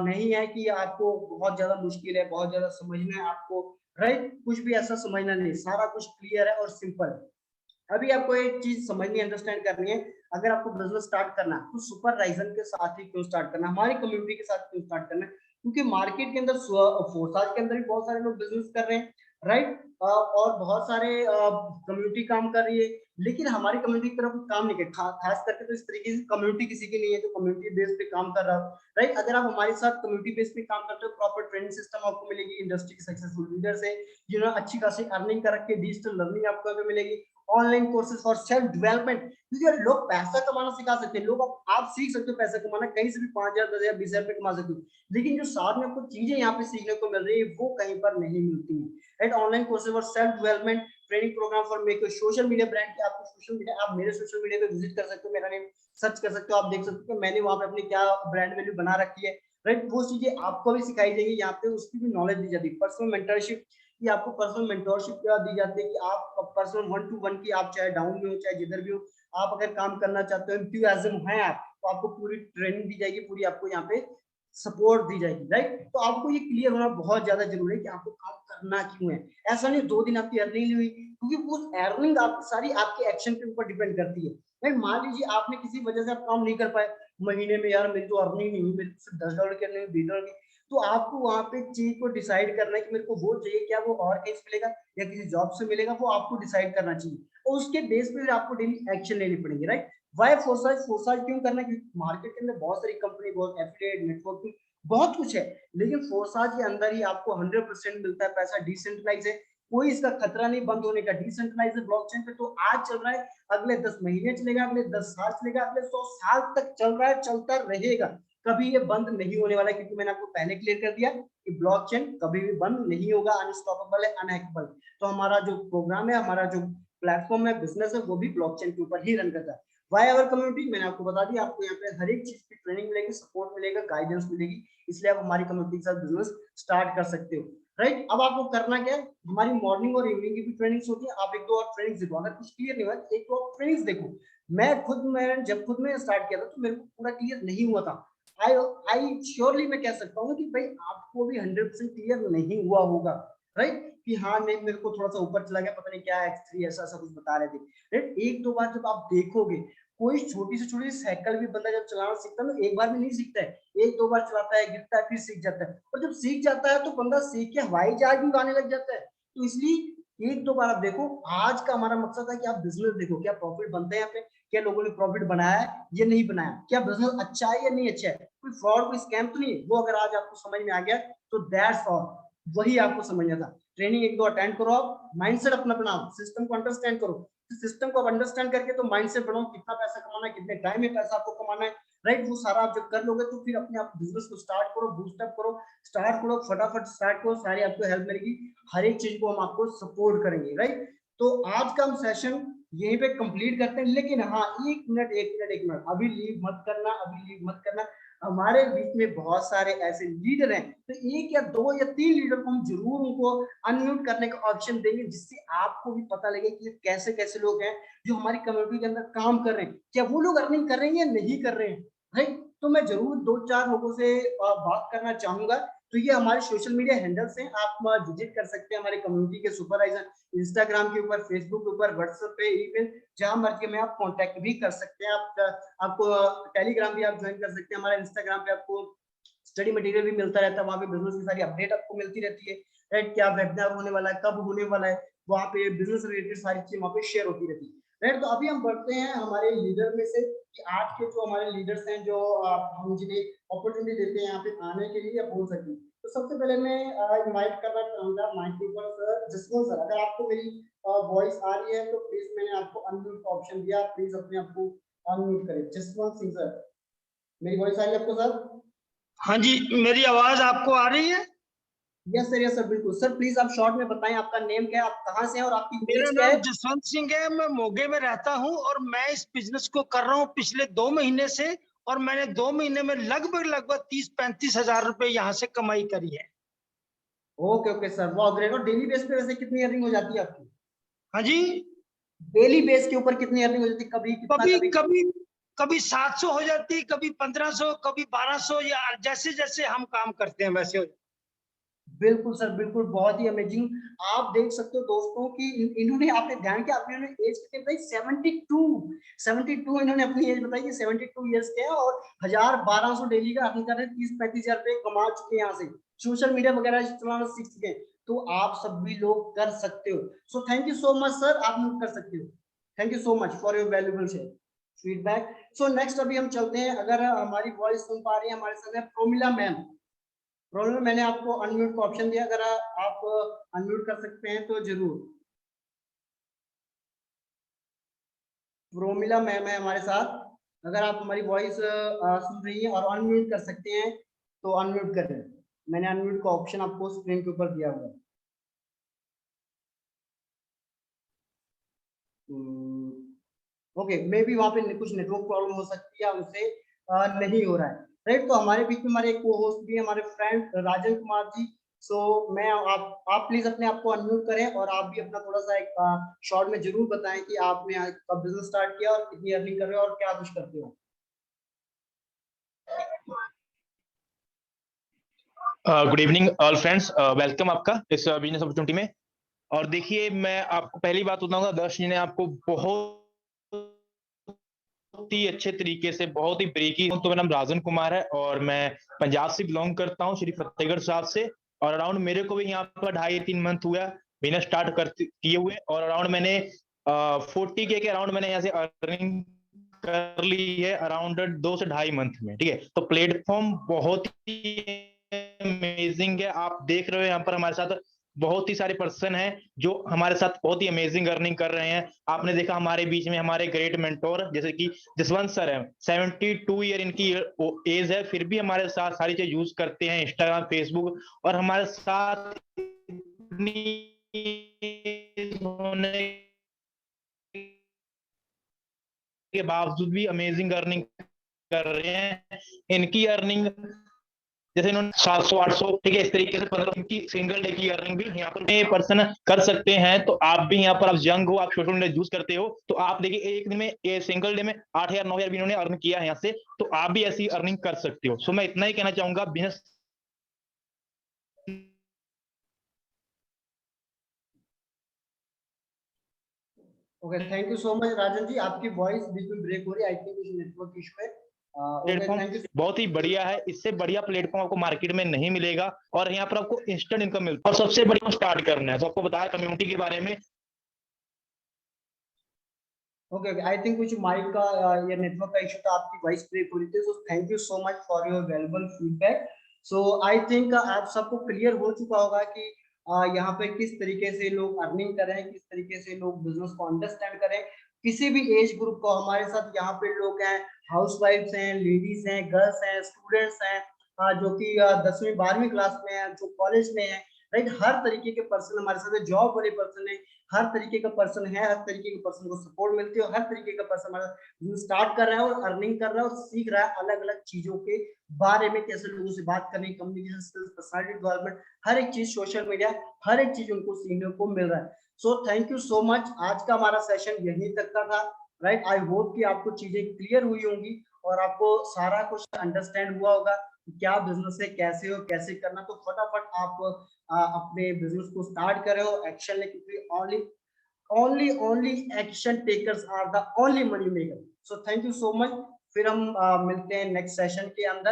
नहीं है कि आपको बहुत ज्यादा मुश्किल है, बहुत ज्यादा समझना है आपको। राइट, कुछ भी ऐसा समझना नहीं, सारा कुछ क्लियर है और सिंपल है। अभी आपको एक चीज समझनी, अंडरस्टैंड करनी है, अगर आपको बिजनेस स्टार्ट करना है तो सुपर राइजन के साथ ही क्यों स्टार्ट करना है, हमारी कम्युनिटी के साथ क्यों स्टार्ट करना है, क्योंकि मार्केट के अंदर फोर्साज के अंदर भी बहुत सारे लोग बिजनेस कर रहे हैं। राइट, और बहुत सारे कम्युनिटी काम कर रही है, लेकिन हमारी कम्युनिटी की तरफ काम नहीं कर, खास करके तो इस तरीके से कम्युनिटी किसी की नहीं है जो कम्युनिटी बेस पे काम कर रहा हो। राइट, अगर आप हमारे साथ कम्युनिटी बेस पे काम करते हो, प्रॉपर ट्रेनिंग सिस्टम आपको मिलेगी, इंडस्ट्री के सक्सेसफुल लीडर से जिन्होंने अच्छी खासी अर्निंग कर रखी है, डिजिटल लर्निंग आपको मिलेगी, online courses for self development, क्योंकि लोग पैसा कमाना सिखा सकते हैं, लोग आप सीख सकते हो पैसा कमाना, कहीं से भी 5,000 10,000 20,000 रुपए कमा सकते हो, लेकिन जो साथ में आपको चीजें यहाँ पे सीखने को मिल रही है वो कहीं पर नहीं मिलती है। Right, online courses for self development, training program for make social media brand की आपको सोशल मीडिया, आप मेरे सोशल मीडिया पे विजिट कर सकते हो, मेरा नेम सर्च कर सकते हो, आप देख सकते हो मैंने वहां पे अपनी क्या ब्रांड वैल्यू बना रखी है, राइट। वो चीजें आपको भी सिखाई जाएगी, यहाँ पे उसकी भी नॉलेज दी जाती है। पर्सनल मेंटरशिप की आपको पर्सनल मेंटरशिप दी जाती है कि आप पर्सनल 1-to-1 की, आप चाहे डाउन में हो चाहे जिधर भी हो, आप अगर काम करना चाहते हो, एंथुसियाज्म है आप, तो आपको पूरी ट्रेनिंग दी जाएगी, पूरी आपको यहाँ पे सपोर्ट दी जाएगी, राइट। तो आपको ये क्लियर होना बहुत ज्यादा जरूरी है कि आपको काम करना क्यों है। ऐसा नहीं 2 दिन आपकी अर्निंग नहीं हुई, क्योंकि वो अर्निंग आप सारी आपके एक्शन के ऊपर डिपेंड करती है, राइट। मान लीजिए आपने किसी वजह से आप काम नहीं कर पाए महीने में, यार मेरी तो अर्निंग नहीं हुई, मेरे सिर्फ $10 की अर्निंग, $20 की, तो आपको वहां पे चीज को डिसाइड करना है कि मेरे को वो चाहिए, क्या वो और कहीं से मिलेगा या किसी जॉब से मिलेगा, वो आपको डिसाइड करना चाहिए, और उसके बेस पे फिर आपको डेली एक्शन लेनी पड़ेगी, राइट। वाई फोरसाइट, फोरसाइट क्यों करना, क्योंकि मार्केट के अंदर बहुत सारी कंपनी, बहुत एफिलिएट नेटवर्किंग बहुत कुछ है, लेकिन फोरसाइट के अंदर ही आपको 100% मिलता है पैसा, डिसेंट्रलाइज है, कोई इसका खतरा नहीं बंद होने का, डिसेंट्रलाइज है ब्लॉकचेन पे, तो आज चल रहा है, अगले 10 महीने चलेगा, अगले 10 साल चलेगा, अगले 100 साल तक चल रहा है, चलता रहेगा, कभी ये बंद नहीं होने वाला है, क्योंकि मैंने आपको पहले क्लियर कर दिया कि ब्लॉकचेन कभी भी बंद नहीं होगा, अनस्टॉपेबल है, अनहैकेबल। तो हमारा जो प्रोग्राम है, हमारा जो प्लेटफॉर्म है, बिजनेस है, वो भी ब्लॉकचेन के ऊपर ही रन करता है। वाई अवर कम्युनिटी, मैंने आपको बता दिया, आपको यहाँ पे हर एक चीज की ट्रेनिंग मिलेगी, सपोर्ट मिलेगा, गाइडेंस मिलेगी, इसलिए आप हमारी कम्युनिटी के साथ बिजनेस स्टार्ट कर सकते हो, राइट। अब आपको करना क्या है, हमारी मॉर्निंग और इवनिंग की भी ट्रेनिंग्स होती है, आप एक दो और ट्रेनिंग्स देखो, अगर कुछ क्लियर नहीं हुआ एक दो और ट्रेनिंग्स देखो। मैं जब खुद में स्टार्ट किया था तो मेरे को पूरा क्लियर नहीं हुआ था, आई आई श्योरली मैं कह सकता हूँ कि भाई आपको भी 100% क्लियर नहीं हुआ होगा, राइट, कि हाँ नहीं मेरे को थोड़ा सा ऊपर चला गया, पता नहीं क्या X3 ऐसा ऐसा कुछ बता रहे थे, राइट। एक दो बार जब आप देखोगे, कोई छोटी से छोटी साइकिल भी बंदा जब चलाना सीखता है ना, एक बार में नहीं सीखता है, एक दो बार चलाता है, गिरता है, फिर सीख जाता है, और जब सीख जाता है तो बंदा सीख के हवाई जहाज भी उड़ाने लग जाता है। तो इसलिए एक दो बार आप देखो, आज का हमारा मकसद है कि आप बिजनेस देखो, क्या प्रॉफिट बनते हैं यहाँ पे, क्या लोगों ने प्रॉफिट बनाया है या नहीं बनाया, क्या बिजनेस अच्छा है या नहीं अच्छा है, कोई फ्रॉड कोई स्कैम तो नहीं है, वो अगर आज आपको समझ में आ गया तो दैट्स ऑल, वही आपको समझना था। ट्रेनिंग एक दो अटेंड करो, आप माइंडसेट अपना बनाओ, सिस्टम को अंडरस्टैंड करो, सिस्टम को अंडरस्टैंड करके तो माइंडसेट बनाओ, कितना पैसा कमाना है, कितने टाइम में पैसा आपको कमाना है, राइट। वो सारा आप जब कर लोगे तो फिर अपने आप बिजनेस को स्टार्ट करो, बूस्टअप करो, स्टार्ट करो, फटाफट स्टार्ट करो, सारी आपको हेल्प मिलेगी, हर एक चीज को हम आपको सपोर्ट करेंगे, राइट। तो आज का हम सेशन यहीं पे कंप्लीट करते हैं, लेकिन हाँ एक मिनट, अभी लीव मत करना, अभी लीव मत करना, हमारे बीच में बहुत सारे ऐसे लीडर हैं, तो एक या दो या तीन लीडर को हम जरूर उनको अनम्यूट करने का ऑप्शन देंगे, जिससे आपको भी पता लगे कि कैसे कैसे लोग हैं जो हमारी कम्युनिटी के अंदर काम कर रहे हैं, क्या वो लोग अर्निंग कर रहे हैं या नहीं कर रहे हैं, राइट। तो मैं जरूर दो चार लोगों से बात करना चाहूंगा। तो ये हमारे सोशल मीडिया हैंडल्स हैं, आप विजिट कर सकते हैं हमारे कम्युनिटी के सुपरवाइजर, इंस्टाग्राम के ऊपर, फेसबुक के ऊपर, व्हाट्सएप पे, ईमेल, जहां मर्जी में आप कांटेक्ट भी कर सकते हैं। आप आपको टेलीग्राम भी आप ज्वाइन कर सकते हैं, हमारे इंस्टाग्राम पे आपको स्टडी मटेरियल भी मिलता रहता है, वहाँ पे बिजनेस की सारी अपडेट आपको मिलती रहती है, राइट। क्या वेबिनार होने वाला है, कब होने वाला है, वहाँ पे बिजनेस रिलेटेड सारी चीजें वहाँ पे शेयर होती रहती है, राइट। तो अभी हम बढ़ते हैं हमारे लीडर में से, कि आज के जो हमारे लीडर्स हैं, जो हम जिन्हें अपॉर्चुनिटी देते हैं यहाँ पे आने के लिए या बोल सकते हैं। तो सबसे पहले मैं इनवाइट करना चाहूंगा माइक के ऊपर सर जसवंत सर, अगर आपको मेरी वॉइस आ रही है तो प्लीज, मैंने आपको अनम्यूट का ऑप्शन दिया, प्लीज अपने आप को अनम्यूट करें। जसवंत सिंह सर, मेरी वॉइस आ रही है आपको सर? हाँ जी, मेरी आवाज आपको आ रही है? यस सर बिल्कुल सर, प्लीज आप शॉर्ट में बताएं आपका नेम क्या है, आप कहाँ से हैं और आपकी मेरा एज क्या नाम है? जसवंत सिंह है, मैं मोगे में रहता हूँ और मैं इस बिजनेस को कर रहा हूँ पिछले 2 महीने से, और मैंने 2 महीने में लगभग 30-35 हजार रुपए यहाँ से कमाई करी है। ओके सर, बहुत ग्रेट। और डेली बेस पे वैसे कितनी अर्निंग हो जाती है आपकी? हाँ जी, डेली बेस के ऊपर कितनी अर्निंग हो जाती है, कभी कितना कभी कभी कितना? कभी कभी 700 हो जाती, कभी 1500, कभी 1200, या जैसे जैसे हम काम करते हैं वैसे हो जाती। बिल्कुल सर बिल्कुल, बहुत ही अमेजिंग। आप देख सकते हो दोस्तों कि इन्होंने, आपने ध्यान किया, आपने एज कितनी बताई, 72 इन्होंने अपनी एज बताई कि 72 ईयर्स के हैं, और 1000-1200 डेली का अर्न कर रहे हैं, 30-35 हजार रुपए कमा चुके हैं यहाँ से, सोशल मीडिया वगैरह चलाना सीख चुके हैं। तो आप सब भी लोग कर सकते हो। So thank you so much sir, आप लोग कर सकते हो। Thank you so much for your valuable share feedback. So next अभी हम चलते हैं, अगर हमारी वॉइस सुन पा रही है हमारे साथ है प्रोमिला मैम। प्रॉब्लम, मैंने आपको अनम्यूट का ऑप्शन दिया, अगर आप अनम्यूट कर सकते हैं तो जरूर। प्रोमिला मैम है हमारे साथ, अगर आप हमारी वॉइस सुन रही हैं और अनम्यूट कर सकते हैं तो अनम्यूट करें। मैंने अनम्यूट का ऑप्शन आपको स्क्रीन के ऊपर दिया हुआ है। ओके, मे बी वहाँ पे कुछ नेटवर्क प्रॉब्लम हो सकती है या उनसे नहीं हो रहा है, राइट। तो हमारे बीच में हमारे को होस्ट भी है, हमारे फ्रेंड राजन कुमार जी। सो मैं आप प्लीज अपने आप को अनम्यूट करें और आप भी अपना थोड़ा सा एक शॉर्ट में जरूर बताएं कि आपने कब बिजनेस स्टार्ट किया और कितनी अर्निंग कर रहे हो और क्या कुछ करते हो। Good evening all friends, welcome आपका इस बिजनेस अपॉर्चुनिटी में। और देखिए, मैं आपको पहली बात बताऊंगा, दर्श जी ने आपको बहुत ही अच्छे तरीके से, बहुत ही ब्रीकी। तो मेरा नाम राजन कुमार है और मैं पंजाब से बिलोंग करता हूँ, श्री फतेहगढ़ साहब से। और अराउंड मेरे को भी यहाँ पर 2.5-3 मंथ हुआ बिजनेस स्टार्ट किए हुए। और अराउंड मैंने 40K के अराउंड मैंने यहाँ से अर्निंग कर ली है अराउंड 2 से 2.5 मंथ में। ठीक है, तो प्लेटफॉर्म बहुत ही अमेजिंग है। आप देख रहे हो यहाँ पर हमारे साथ बहुत ही सारे पर्सन हैं जो हमारे साथ बहुत ही अमेजिंग अर्निंग कर रहे हैं। आपने देखा हमारे बीच में हमारे ग्रेट मेंटोर जैसे कि जसवंत सर है, 72 ईयर इनकी एज है, फिर भी हमारे साथ सारी चीज यूज करते हैं, इंस्टाग्राम, फेसबुक, और हमारे साथ होने के बावजूद भी अमेजिंग अर्निंग कर रहे हैं। इनकी अर्निंग जैसे इन्होंने 700-800, ठीक है, इस तरीके से 15 की सिंगल डे की अर्निंग भी यहाँ पर पर्सन कर सकते हैं। तो आप भी यहाँ पर, आप यंग हो, आप सोशल मीडिया यूज करते हो, तो आप देखिए एक दिन में, ये सिंगल डे में 8,000-9,000 भी इन्होंने अर्न किया है यहाँ से। तो आप भी ऐसी अर्निंग कर सकते हो। सो मैं इतना ही कहना चाहूंगा, business okay, thank you so much Rajan ji. आपकी वॉइस बीच में ब्रेक हो रही है, आई थिंक कुछ नेटवर्क इशू है। Okay, platform thank you. बहुत ही बढ़िया है, इससे बढ़िया प्लेटफॉर्म आपको मार्केट में नहीं मिलेगा। और यहाँ पर आपको इंस्टेंट इनकम मिलता है। और सबसे बढ़िया स्टार्ट करना है, तो आपको बताया कम्युनिटी के बारे में। ओके, आई थिंक कुछ माइक का या नेटवर्क का इशू था, आपकी वॉइस ब्रेक हो रही थी। So thank you so much for your valuable feedback. So I think आप सबको क्लियर हो चुका होगा कि यहाँ पे किस तरीके से लोग अर्निंग कर रहे हैं, किस तरीके से लोग बिजनेस को अंडरस्टैंड करें। किसी भी एज ग्रुप को, हमारे साथ यहाँ पे लोग हैं, हाउसवाइफ्स हैं, लेडीज हैं, गर्ल्स हैं, स्टूडेंट्स हैं, जो कि 10वीं 12वीं क्लास में है, जो कॉलेज में है, राइट। हर तरीके के पर्सन हमारे साथ है, जॉब वाले पर्सन है, हर तरीके का पर्सन है, हर तरीके के पर्सन को सपोर्ट मिलती है, और हर तरीके का पर्सन हमारा स्टार्ट कर रहा है और अर्निंग कर रहा है और सीख रहा है अलग अलग चीजों के बारे में, कैसे लोगों से बात करनी, कम्युनिकेशन स्किल्स, पर्सनालिटी डेवलपमेंट, हर एक चीज, सोशल मीडिया, हर एक चीज उनको सीखने को मिल रहा है। So thank you so much. आज का हमारा सेशन यहीं तक का था, राइट। आई होप कि आपको चीजें क्लियर हुई होंगी और आपको सारा कुछ अंडरस्टैंड हुआ होगा कि क्या बिजनेस है, कैसे हो, कैसे करना। तो फटाफट आप अपने बिजनेस को स्टार्ट करें हो, एक्शन ले, क्योंकि only action takers are the only money maker. So thank you so much। फिर हम मिलते हैं नेक्स्ट सेशन के अंदर।